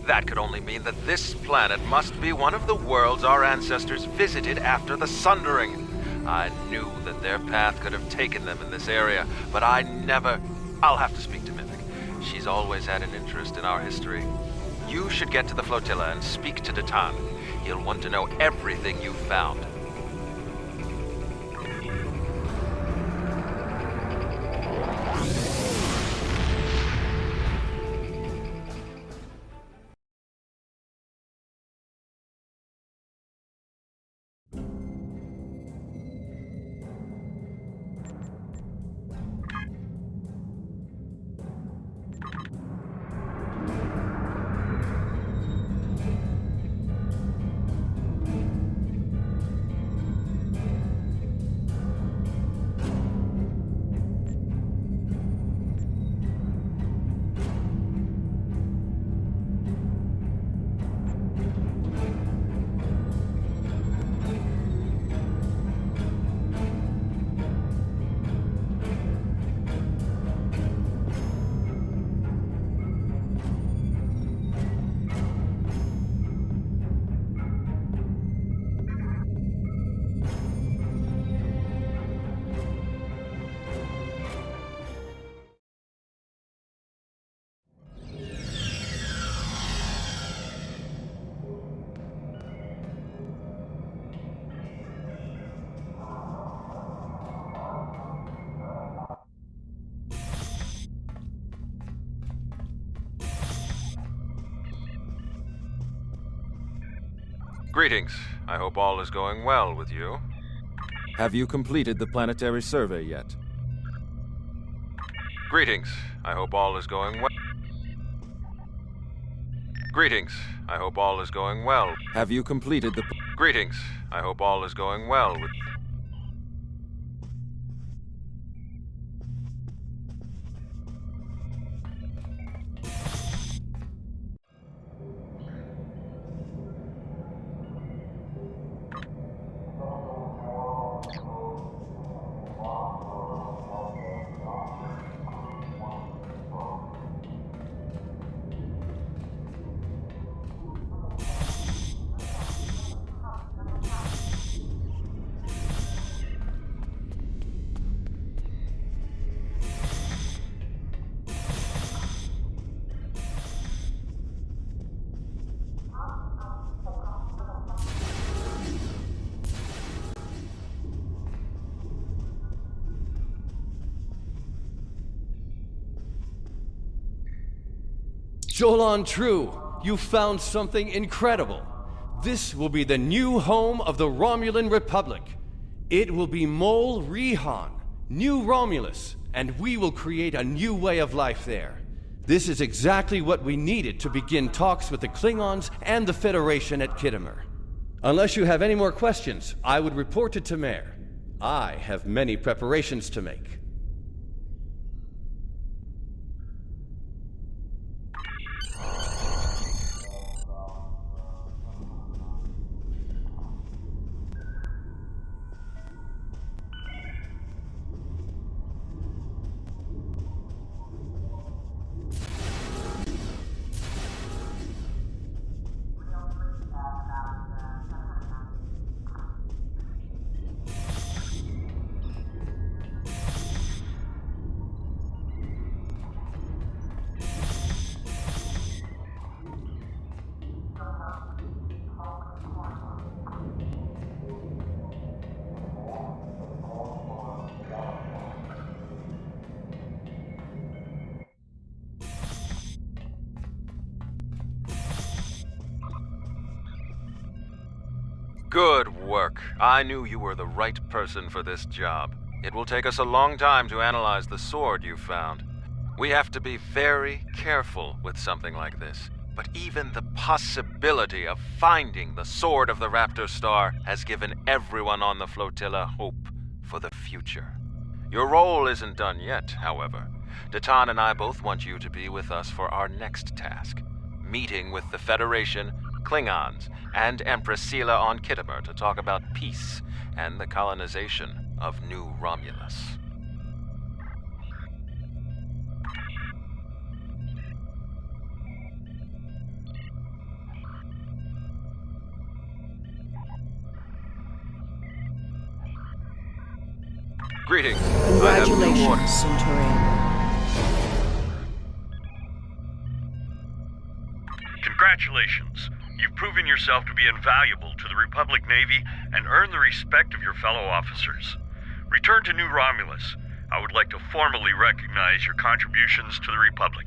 That could only mean that this planet must be one of the worlds our ancestors visited after the Sundering. I knew that their path could have taken them in this area, but I never... I'll have to speak to Mimic. She's always had an interest in our history. You should get to the flotilla and speak to Datan. He'll want to know everything you've found. Greetings. I hope all is going well with you. Have you completed the planetary survey yet? Greetings. I hope all is going well. Greetings. I hope all is going well. Have you completed the... Greetings. I hope all is going well with... Jolan True, you found something incredible. This will be the new home of the Romulan Republic. It will be Mol Rihan, New Romulus, and we will create a new way of life there. This is exactly what we needed to begin talks with the Klingons and the Federation at Khitomer. Unless you have any more questions, I would report to Tamer. I have many preparations to make. Good work. I knew you were the right person for this job. It will take us a long time to analyze the sword you found. We have to be very careful with something like this. But even the possibility of finding the Sword of the Raptor Star has given everyone on the flotilla hope for the future. Your role isn't done yet, however. Datan and I both want you to be with us for our next task. Meeting with the Federation Klingons, and Empress Sela on Kittimer to talk about peace and the colonization of New Romulus. Greetings. I have new Congratulations, orders. Centurion. Congratulations. You've proven yourself to be invaluable to the Republic Navy and earned the respect of your fellow officers. Return to New Romulus. I would like to formally recognize your contributions to the Republic.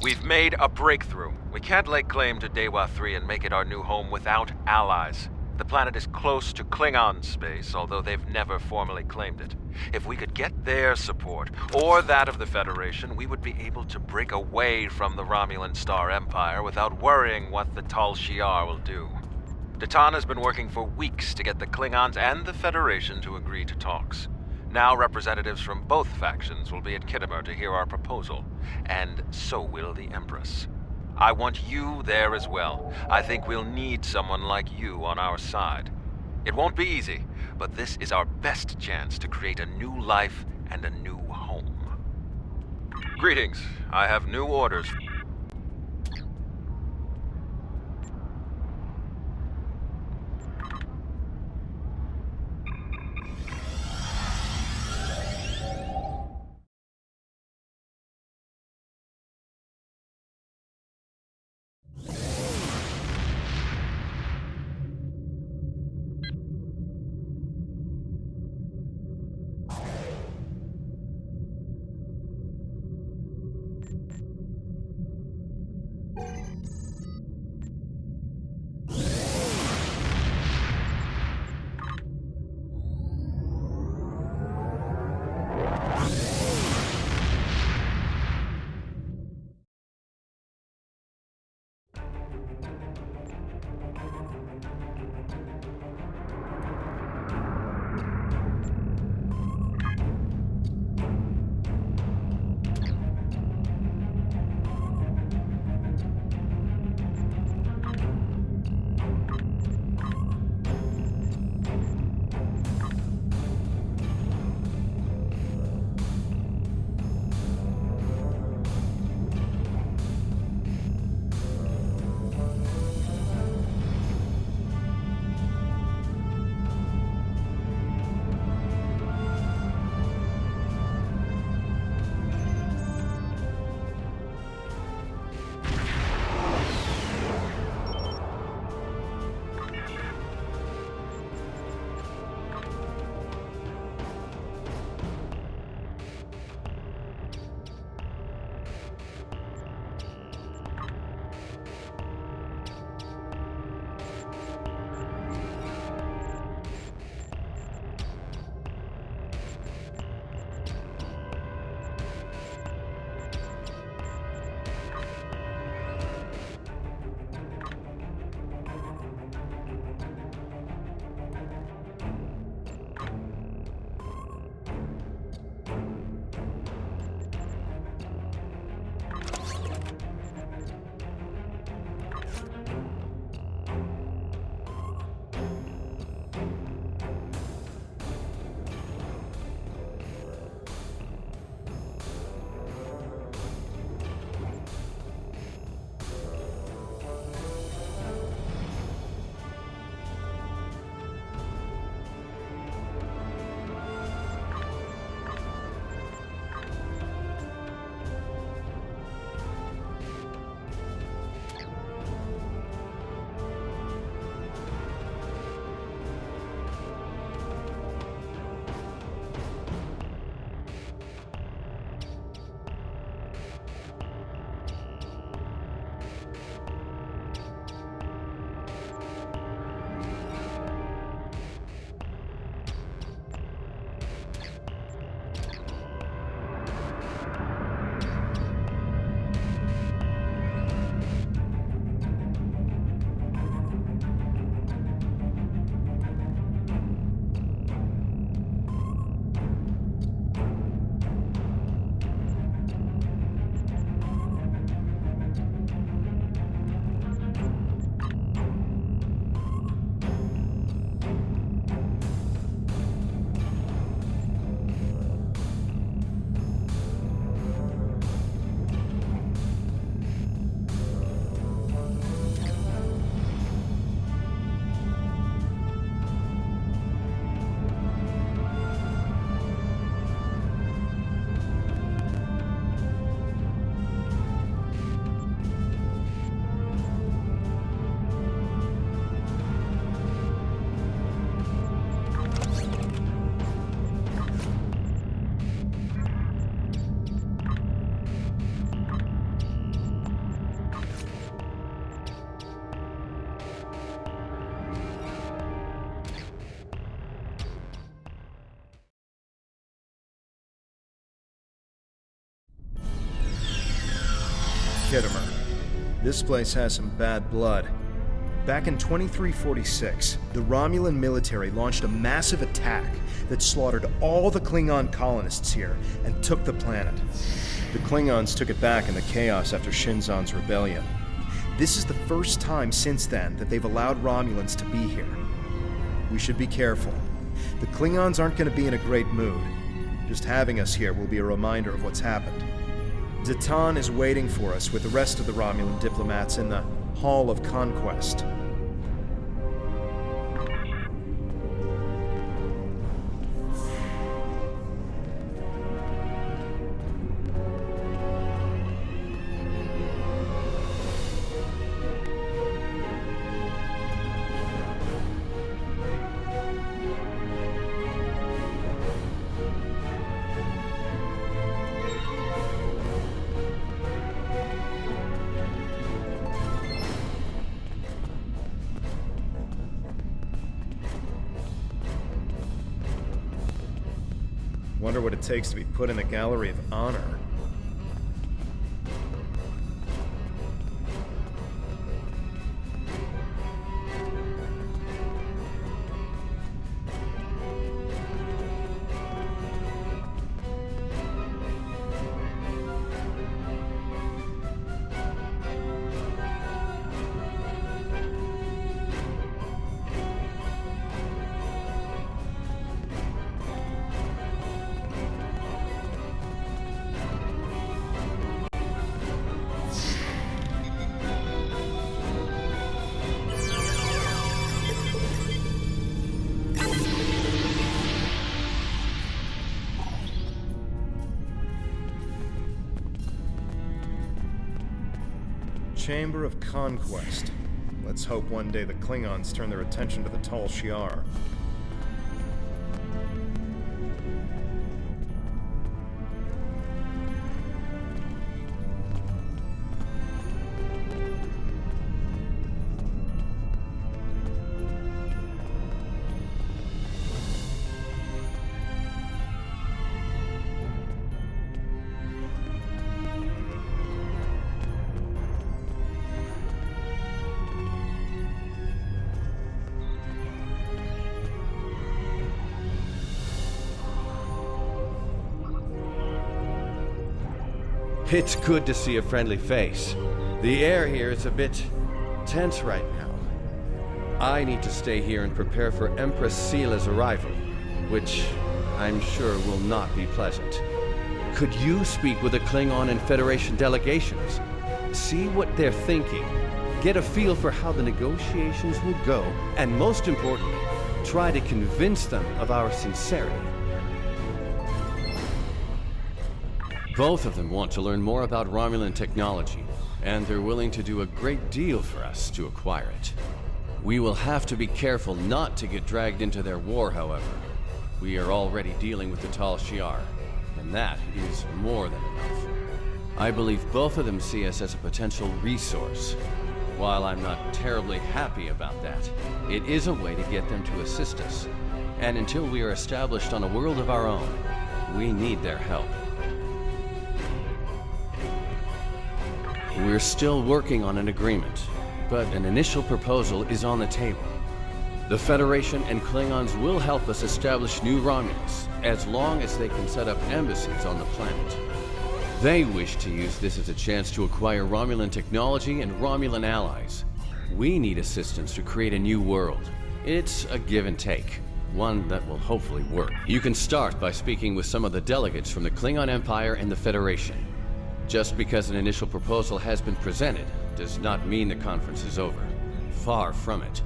We've made a breakthrough. We can't lay claim to Dewa 3 and make it our new home without allies. The planet is close to Klingon space, although they've never formally claimed it. If we could get their support, or that of the Federation, we would be able to break away from the Romulan Star Empire without worrying what the Tal Shiar will do. Datan has been working for weeks to get the Klingons and the Federation to agree to talks. Now representatives from both factions will be at Kittimer to hear our proposal, and so will the Empress. I want you there as well. I think we'll need someone like you on our side. It won't be easy, but this is our best chance to create a new life and a new home. Greetings. I have new orders. Khitomer. This place has some bad blood. Back in 2346, the Romulan military launched a massive attack that slaughtered all the Klingon colonists here and took the planet. The Klingons took it back in the chaos after Shinzon's rebellion. This is the first time since then that they've allowed Romulans to be here. We should be careful. The Klingons aren't going to be in a great mood. Just having us here will be a reminder of what's happened. Zatan is waiting for us with the rest of the Romulan diplomats in the Hall of Conquest. Wonder what it takes to be put in the Gallery of Honor. Chamber of Conquest. Let's hope one day the Klingons turn their attention to the Tal Shiar. It's good to see a friendly face. The air here is a bit tense right now. I need to stay here and prepare for Empress Seela's arrival, which I'm sure will not be pleasant. Could you speak with the Klingon and Federation delegations? See what they're thinking. Get a feel for how the negotiations will go, and most importantly, try to convince them of our sincerity. Both of them want to learn more about Romulan technology, and they're willing to do a great deal for us to acquire it. We will have to be careful not to get dragged into their war, however. We are already dealing with the Tal Shiar, and that is more than enough. I believe both of them see us as a potential resource. While I'm not terribly happy about that, it is a way to get them to assist us. And until we are established on a world of our own, we need their help. We're still working on an agreement, but an initial proposal is on the table. The Federation and Klingons will help us establish New Romulus, as long as they can set up embassies on the planet. They wish to use this as a chance to acquire Romulan technology and Romulan allies. We need assistance to create a new world. It's a give and take, one that will hopefully work. You can start by speaking with some of the delegates from the Klingon Empire and the Federation. Just because an initial proposal has been presented does not mean the conference is over. Far from it.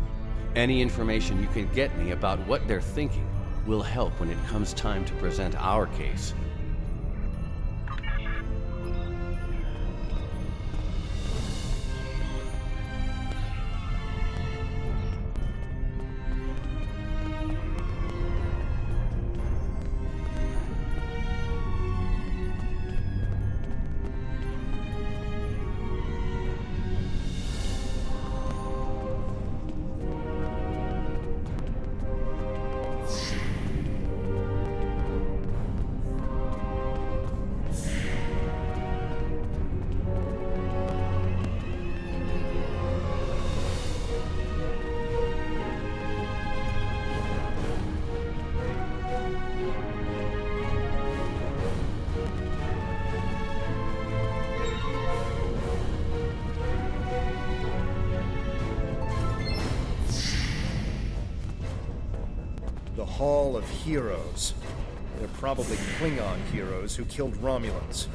Any information you can get me about what they're thinking will help when it comes time to present our case. Hall of Heroes. They're probably Klingon heroes who killed Romulans.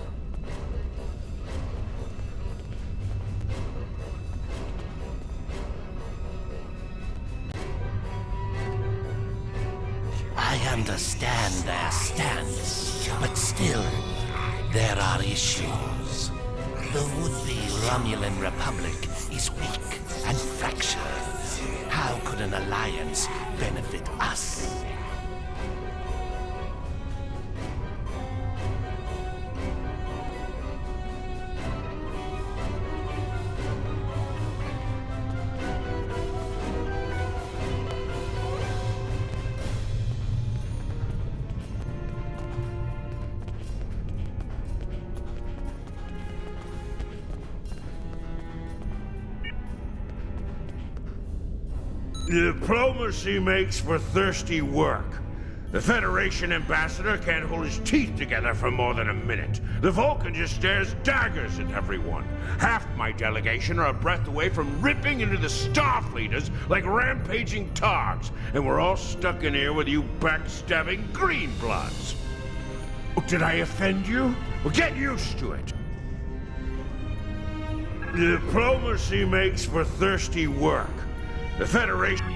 I understand their stance, but still, there are issues. The would-be Romulan Republic is weak and fractured. How could an alliance benefit us? Diplomacy makes for thirsty work. The Federation ambassador can't hold his teeth together for more than a minute. The Vulcan just stares daggers at everyone. Half my delegation are a breath away from ripping into the Starfleeters like rampaging togs, and we're all stuck in here with you backstabbing greenbloods. Oh, did I offend you? Well, get used to it. Diplomacy makes for thirsty work. The Federation...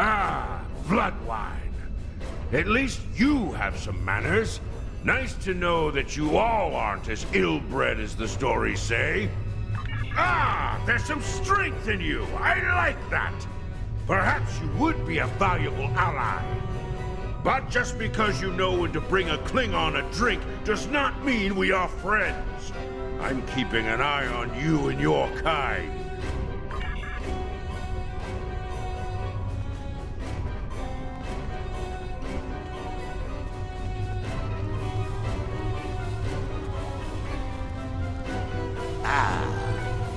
Ah, blood wine. At least you have some manners. Nice to know that you all aren't as ill-bred as the stories say. Ah, there's some strength in you. I like that. Perhaps you would be a valuable ally. But just because you know when to bring a Klingon a drink does not mean we are friends. I'm keeping an eye on you and your kind.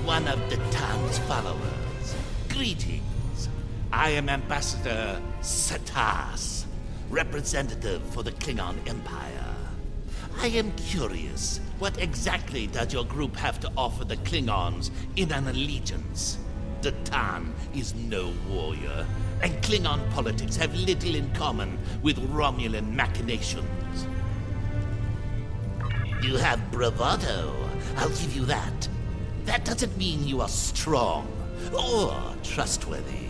One of the town's followers. Greetings. I am Ambassador Satas, representative for the Klingon Empire. I am curious, what exactly does your group have to offer the Klingons in an allegiance? The Tan is no warrior, and Klingon politics have little in common with Romulan machinations. You have bravado, I'll give you that. That doesn't mean you are strong or trustworthy.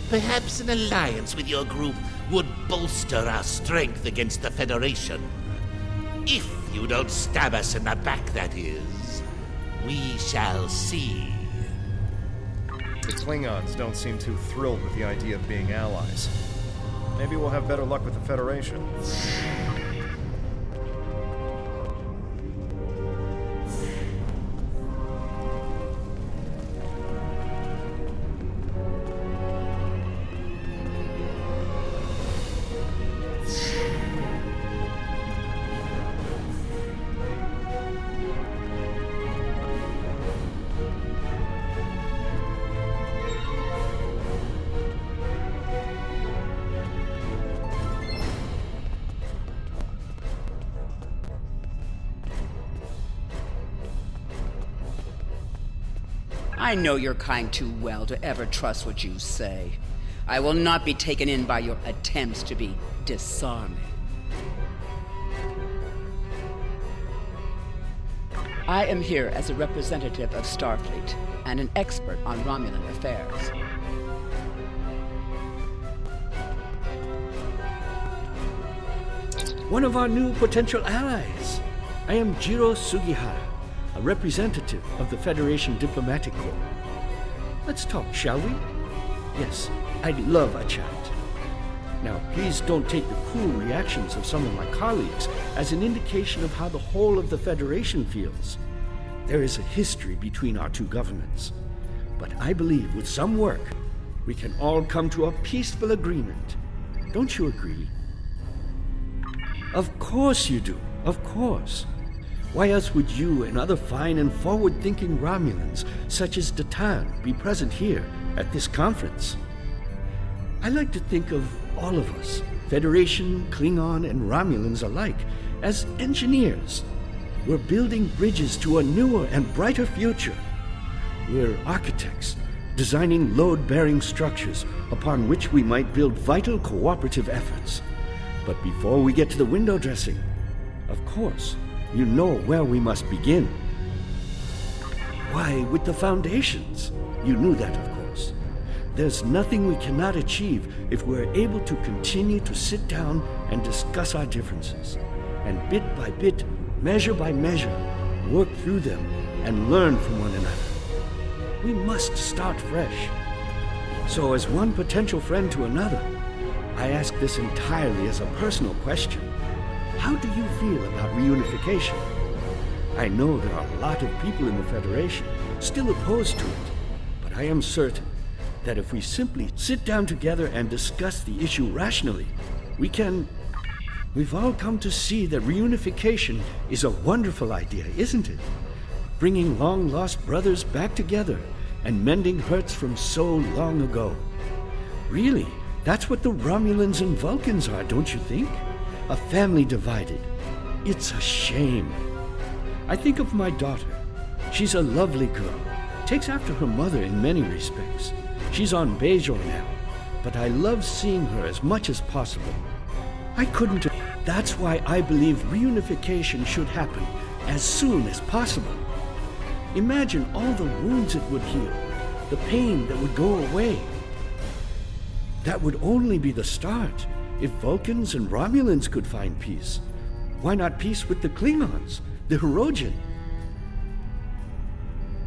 Perhaps an alliance with your group would bolster our strength against the Federation. If you don't stab us in the back, that is. We shall see. The Klingons don't seem too thrilled with the idea of being allies. Maybe we'll have better luck with the Federation. I know your kind too well to ever trust what you say. I will not be taken in by your attempts to be disarming. I am here as a representative of Starfleet and an expert on Romulan affairs. One of our new potential allies. I am Jiro Sugihara, a representative of the Federation Diplomatic Corps. Let's talk, shall we? Yes, I'd love a chat. Now, please don't take the cool reactions of some of my colleagues as an indication of how the whole of the Federation feels. There is a history between our two governments. But I believe with some work, we can all come to a peaceful agreement. Don't you agree? Of course you do. Of course. Why else would you and other fine and forward-thinking Romulans, such as Datan, be present here at this conference? I like to think of all of us, Federation, Klingon, and Romulans alike, as engineers. We're building bridges to a newer and brighter future. We're architects, designing load-bearing structures upon which we might build vital cooperative efforts. But before we get to the window dressing, of course, you know where we must begin. Why, with the foundations. You knew that, of course. There's nothing we cannot achieve if we're able to continue to sit down and discuss our differences, and bit by bit, measure by measure, work through them and learn from one another. We must start fresh. So as one potential friend to another, I ask this entirely as a personal question. How do you feel about reunification? I know there are a lot of people in the Federation still opposed to it, but I am certain that if we simply sit down together and discuss the issue rationally, we can... We've all come to see that reunification is a wonderful idea, isn't it? Bringing long-lost brothers back together and mending hurts from so long ago. Really, that's what the Romulans and Vulcans are, don't you think? A family divided. It's a shame. I think of my daughter. She's a lovely girl. Takes after her mother in many respects. She's on Bajor now, but I love seeing her as much as possible. I couldn't... That's why I believe reunification should happen as soon as possible. Imagine all the wounds it would heal, the pain that would go away. That would only be the start. If Vulcans and Romulans could find peace, why not peace with the Klingons, the Hirogen?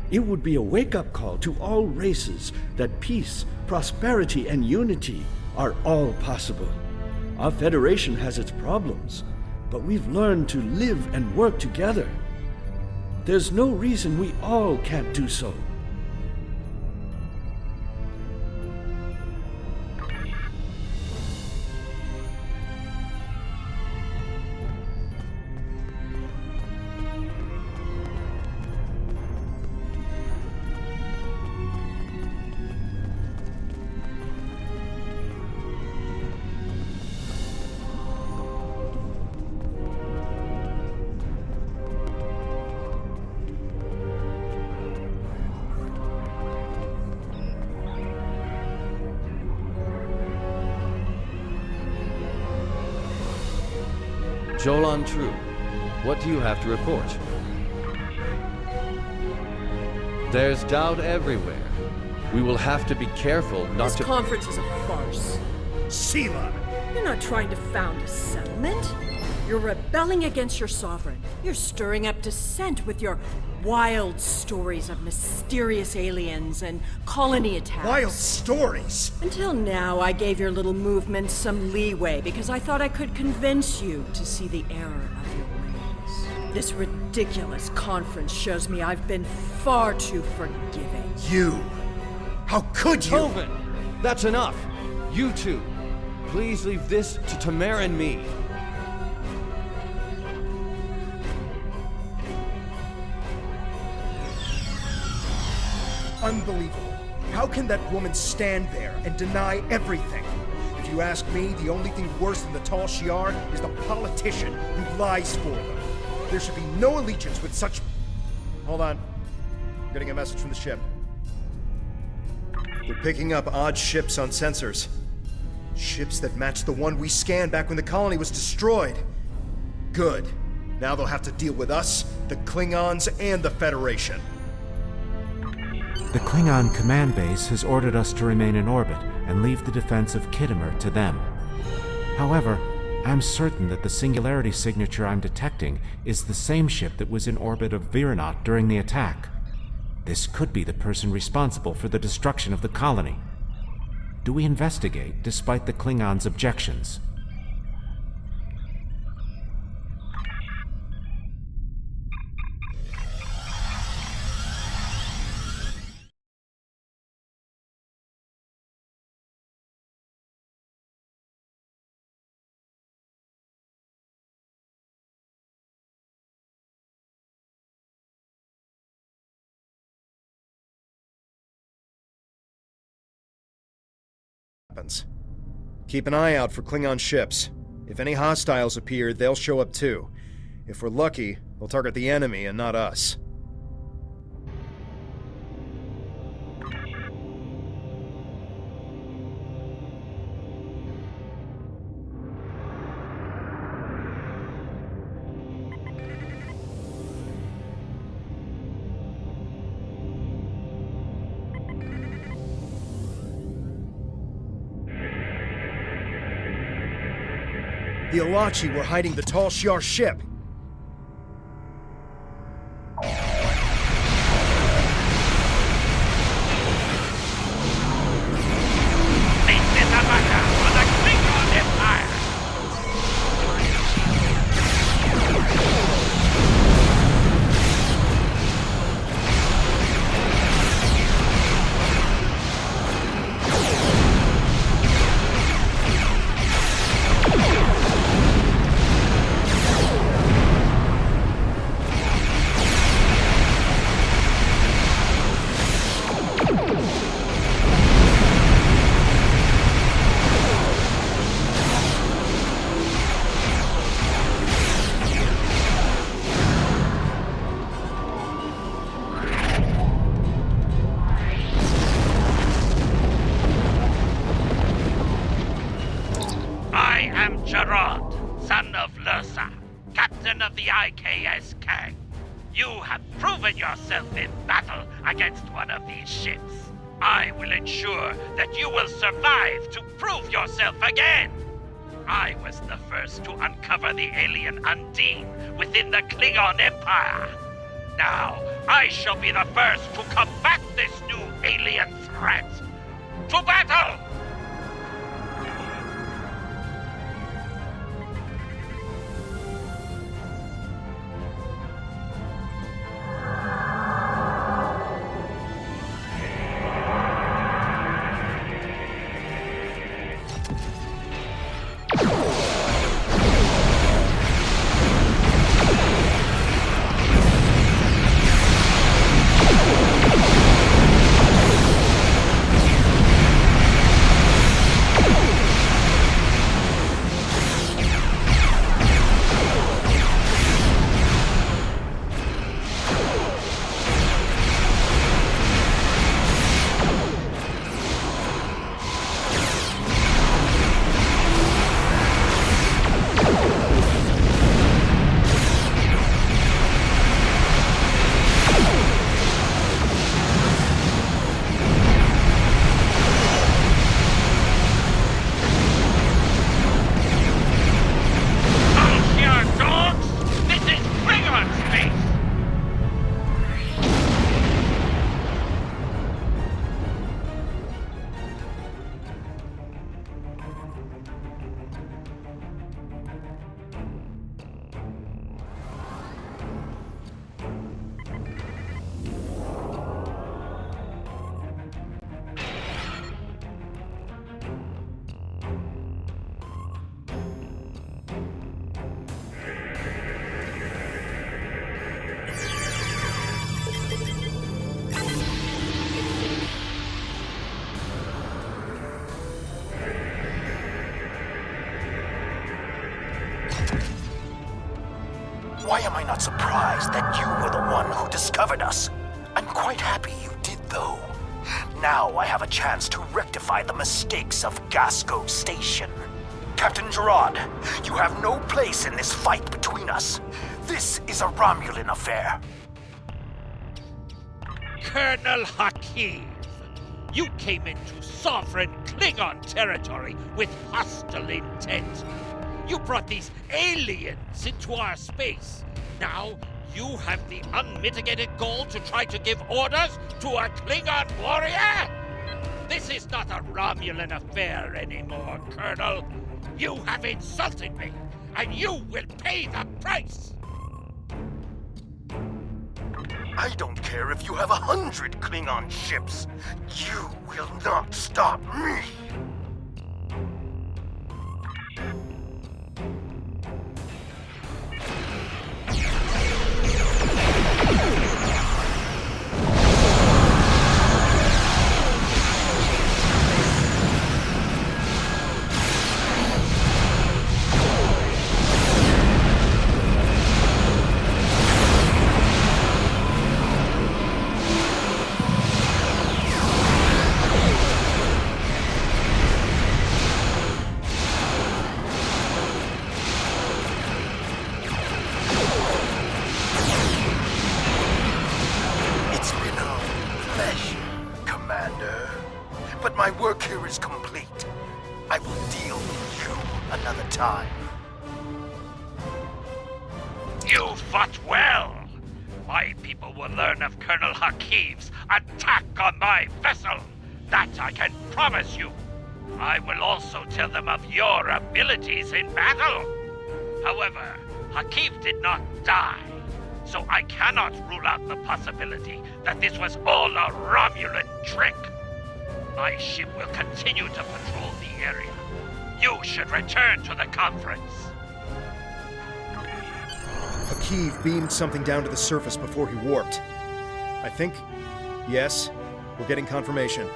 It would be a wake-up call to all races that peace, prosperity, and unity are all possible. Our Federation has its problems, but we've learned to live and work together. There's no reason we all can't do so. Jolan True, what do you have to report? There's doubt everywhere. We will have to be careful not to... This conference is a farce. Sela! You're not trying to found a settlement. You're rebelling against your sovereign. You're stirring up dissent with your wild stories of mysterious aliens and colony attacks. Wild stories? Until now, I gave your little movement some leeway because I thought I could convince you to see the error of your ways. This ridiculous conference shows me I've been far too forgiving. You! How could you? Oven! That's enough! You two, please leave this to Tamara and me. Unbelievable. How can that woman stand there and deny everything? If you ask me, the only thing worse than the Tal Shiar is the politician who lies for them. There should be no allegiance with such... Hold on. I'm getting a message from the ship. They're picking up odd ships on sensors. Ships that match the one we scanned back when the colony was destroyed. Good. Now they'll have to deal with us, the Klingons, and the Federation. The Klingon command base has ordered us to remain in orbit and leave the defense of Khitomer to them. However, I'm certain that the singularity signature I'm detecting is the same ship that was in orbit of Viranot during the attack. This could be the person responsible for the destruction of the colony. do we investigate despite the Klingons' objections? Keep an eye out for Klingon ships. If any hostiles appear, they'll show up too. If we're lucky, they'll target the enemy and not us. The Alachi were hiding the Tal Shiar ship. IKS Kang. You have proven yourself in battle against one of these ships. I will ensure that you will survive to prove yourself again. I was the first to uncover the alien Undine within the Klingon Empire. Now, I shall be the first to combat this new alien threat. To battle! Why am I not surprised that you were the one who discovered us? I'm quite happy you did, though. Now I have a chance to rectify the mistakes of Gasco Station. Captain Gerard, you have no place in this fight between us. This is a Romulan affair. Colonel Hakim, you came into sovereign Klingon territory with hostile intent. You brought these aliens into our space. Now, you have the unmitigated goal to try to give orders to a Klingon warrior? This is not a Romulan affair anymore, Colonel. You have insulted me, and you will pay the price! I don't care if you have 100 Klingon ships. You will not stop me! But my work here is complete. I will deal with you another time. You fought well! My people will learn of Colonel Hakiv's attack on my vessel! That I can promise you! I will also tell them of your abilities in battle! However, Hakiv did not die, so I cannot rule out the possibility that this was all a Romulan trick! My ship will continue to patrol the area. You should return to the conference. Hakiv beamed something down to the surface before he warped. I think... yes, we're getting confirmation.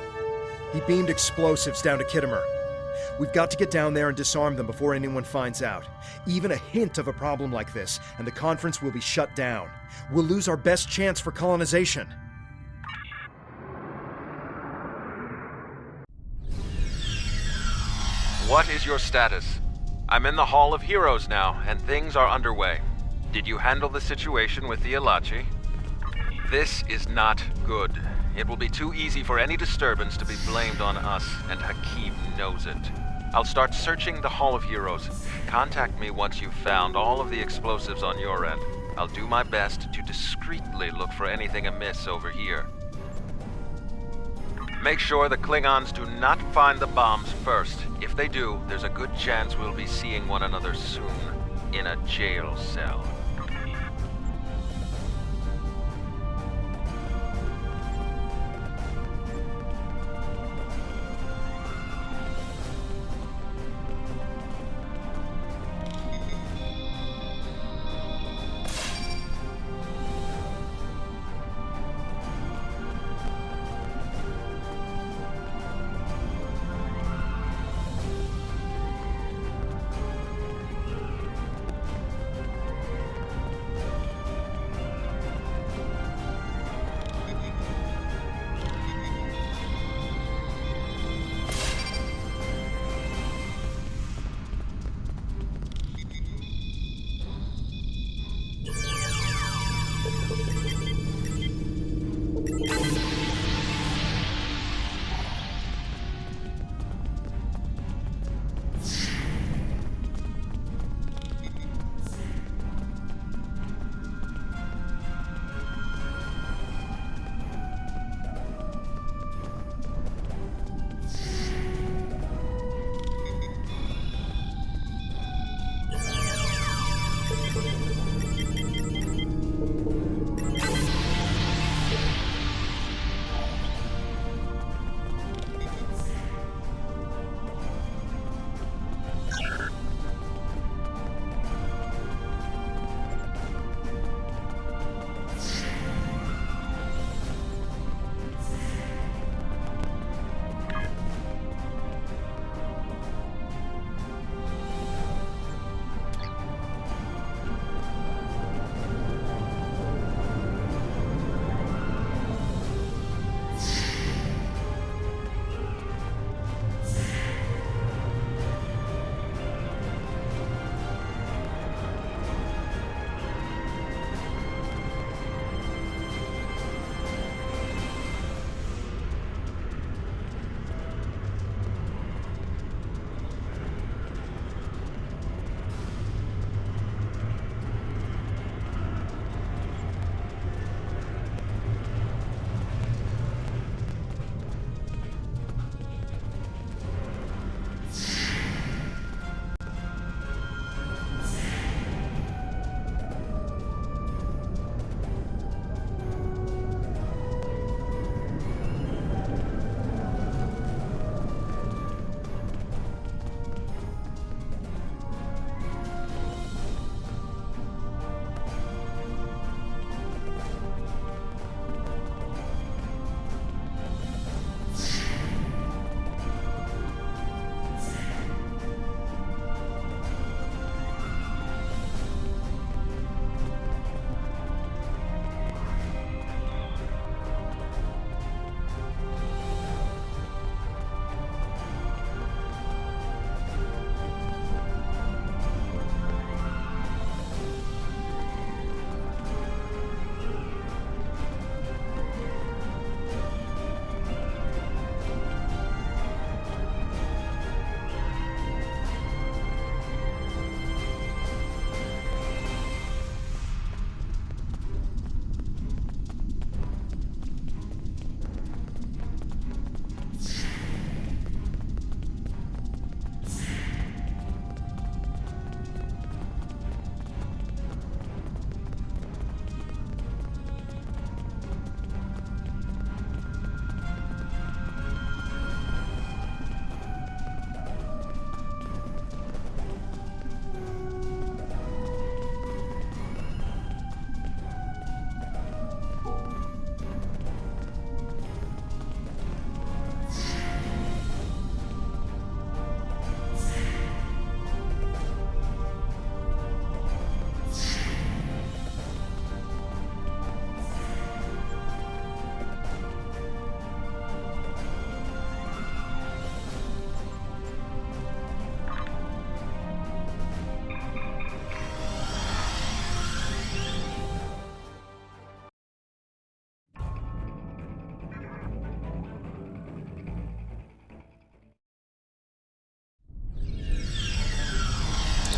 He beamed explosives down to Kittimer. We've got to get down there and disarm them before anyone finds out. Even a hint of a problem like this, and the conference will be shut down. We'll lose our best chance for colonization. What is your status? I'm in the Hall of Heroes now, and things are underway. Did you handle the situation with the Ilachi? This is not good. It will be too easy for any disturbance to be blamed on us, and Hakiv knows it. I'll start searching the Hall of Heroes. Contact me once you've found all of the explosives on your end. I'll do my best to discreetly look for anything amiss over here. Make sure the Klingons do not find the bombs first. If they do, there's a good chance we'll be seeing one another soon. In a jail cell.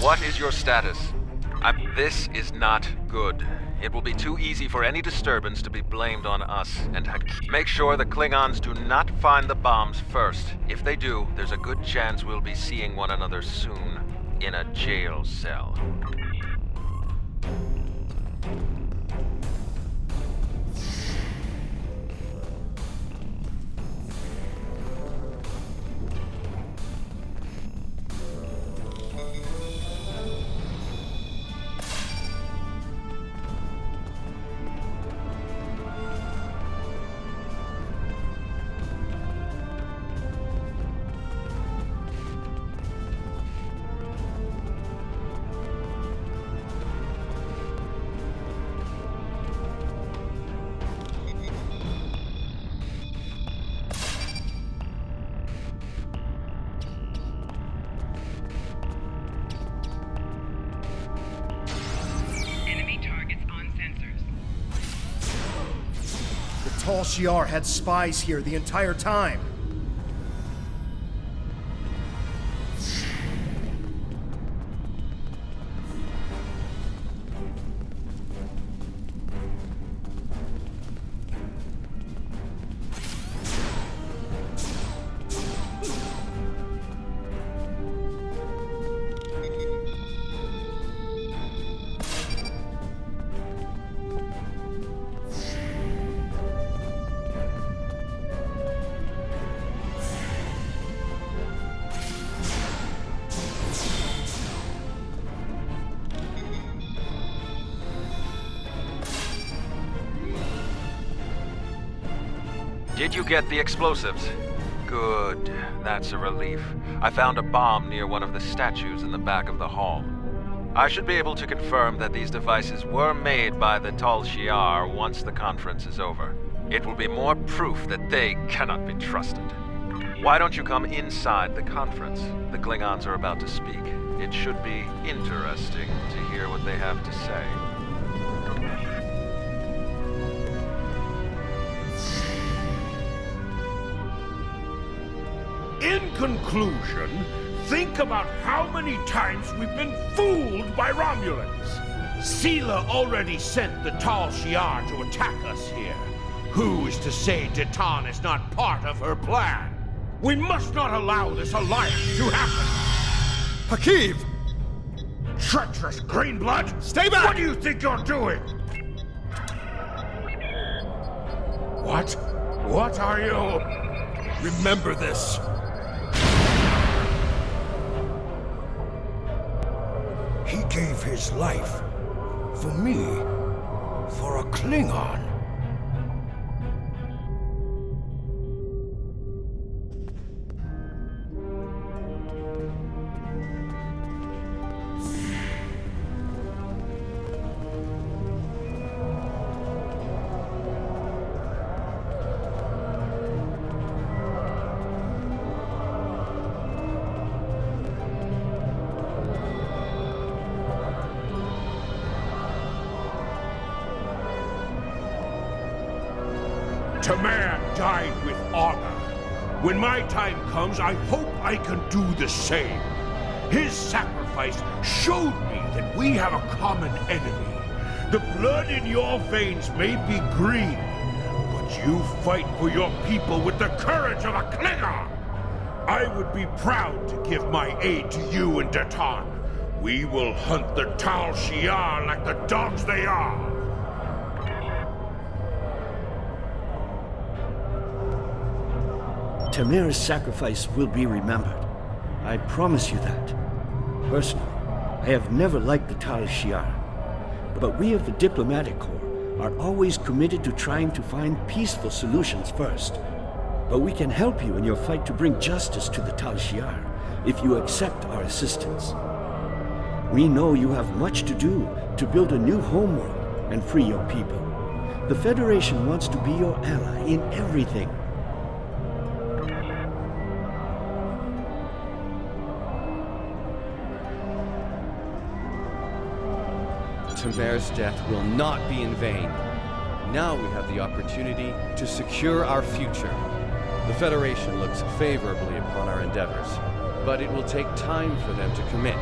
What is your status? This is not good. It will be too easy for any disturbance to be blamed on us, and make sure the Klingons do not find the bombs first. If they do, there's a good chance we'll be seeing one another soon in a jail cell. Tal Shiar had spies here the entire time. Did you get the explosives? Good. That's a relief. I found a bomb near one of the statues in the back of the hall. I should be able to confirm that these devices were made by the Tal Shiar once the conference is over. It will be more proof that they cannot be trusted. Why don't you come inside the conference? The Klingons are about to speak. It should be interesting to hear what they have to say. In conclusion, think about how many times we've been fooled by Romulans. Sela already sent the Tal Shiar to attack us here. Who is to say Detan is not part of her plan? We must not allow this alliance to happen. Hakeem! Treacherous Greenblood! Stay back! What do you think you're doing? What? What are you? Remember this. He gave his life for me, for a Klingon. Tamer died with honor. When my time comes, I hope I can do the same. His sacrifice showed me that we have a common enemy. The blood in your veins may be green, but you fight for your people with the courage of a Klingon. I would be proud to give my aid to you and Detan. We will hunt the Tal Shiar like the dogs they are. Tamer's sacrifice will be remembered. I promise you that. Personally, I have never liked the Tal Shiar, but we of the Diplomatic Corps are always committed to trying to find peaceful solutions first. But we can help you in your fight to bring justice to the Tal Shiar if you accept our assistance. We know you have much to do to build a new homeworld and free your people. The Federation wants to be your ally in everything. Tamer's death will not be in vain. Now we have the opportunity to secure our future. The Federation looks favorably upon our endeavors, but it will take time for them to commit.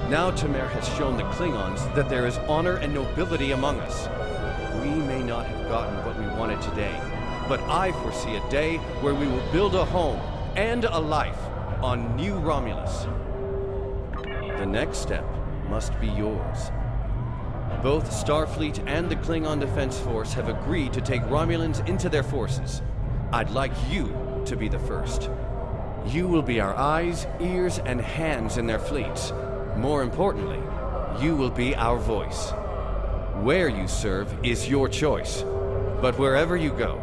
Now Tamer has shown the Klingons that there is honor and nobility among us. We may not have gotten what we wanted today, but I foresee a day where we will build a home and a life on New Romulus. The next step must be yours. Both Starfleet and the Klingon Defense Force have agreed to take Romulans into their forces. I'd like you to be the first. You will be our eyes, ears, and hands in their fleets. More importantly, you will be our voice. Where you serve is your choice, but wherever you go,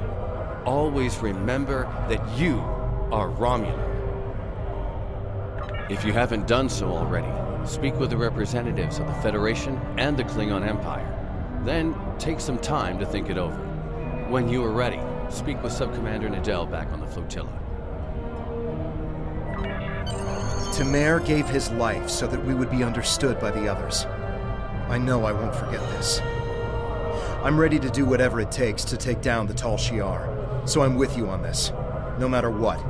always remember that you are Romulan. If you haven't done so already, speak with the representatives of the Federation and the Klingon Empire. Then take some time to think it over. When you are ready, speak with Subcommander Nadell back on the flotilla. Tamer gave his life so that we would be understood by the others. I know I won't forget this. I'm ready to do whatever it takes to take down the Tal Shiar, so I'm with you on this, no matter what.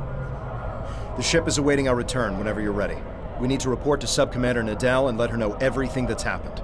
The ship is awaiting our return whenever you're ready. We need to report to Subcommander Nadell and let her know everything that's happened.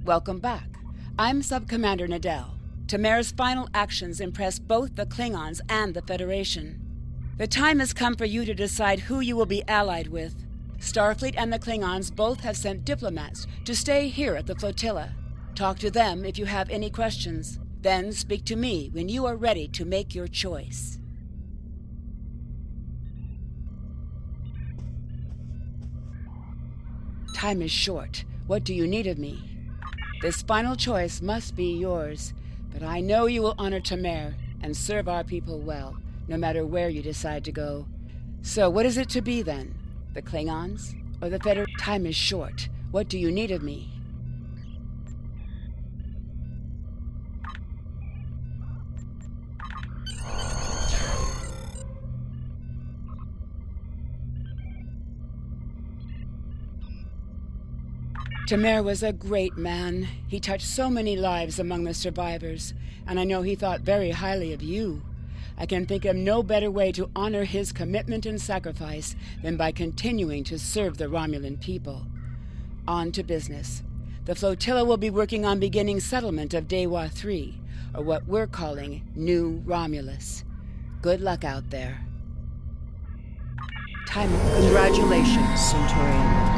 Welcome back. I'm Subcommander Nadell. Tamer's final actions impressed both the Klingons and the Federation. The time has come for you to decide who you will be allied with. Starfleet and the Klingons both have sent diplomats to stay here at the flotilla. Talk to them if you have any questions. Then speak to me when you are ready to make your choice. Time is short. What do you need of me? This final choice must be yours, but I know you will honor Tamer and serve our people well, no matter where you decide to go. So what is it to be then? The Klingons or the Federation? Time is short. What do you need of me? Tamer was a great man. He touched so many lives among the survivors, and I know he thought very highly of you. I can think of no better way to honor his commitment and sacrifice than by continuing to serve the Romulan people. On to business. The flotilla will be working on beginning settlement of Dewa 3, or what we're calling New Romulus. Good luck out there. Congratulations, Centurion.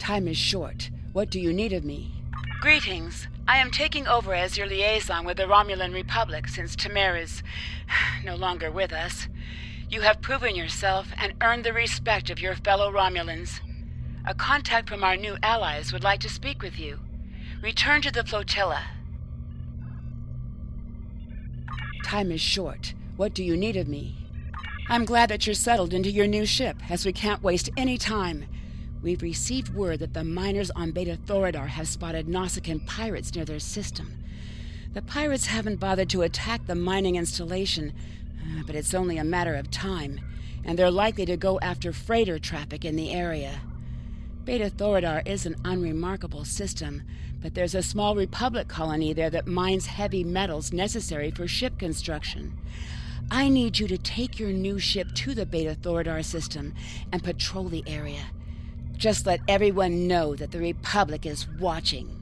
Time is short. What do you need of me? Greetings. I am taking over as your liaison with the Romulan Republic since Tamir is no longer with us. You have proven yourself and earned the respect of your fellow Romulans. A contact from our new allies would like to speak with you. Return to the flotilla. Time is short. What do you need of me? I'm glad that you're settled into your new ship, as we can't waste any time. We've received word that the miners on Beta Thoradar have spotted Nausicaan pirates near their system. The pirates haven't bothered to attack the mining installation, but it's only a matter of time, and they're likely to go after freighter traffic in the area. Beta Thoradar is an unremarkable system, but there's a small Republic colony there that mines heavy metals necessary for ship construction. I need you to take your new ship to the Beta Thoradar system and patrol the area. Just let everyone know that the Republic is watching.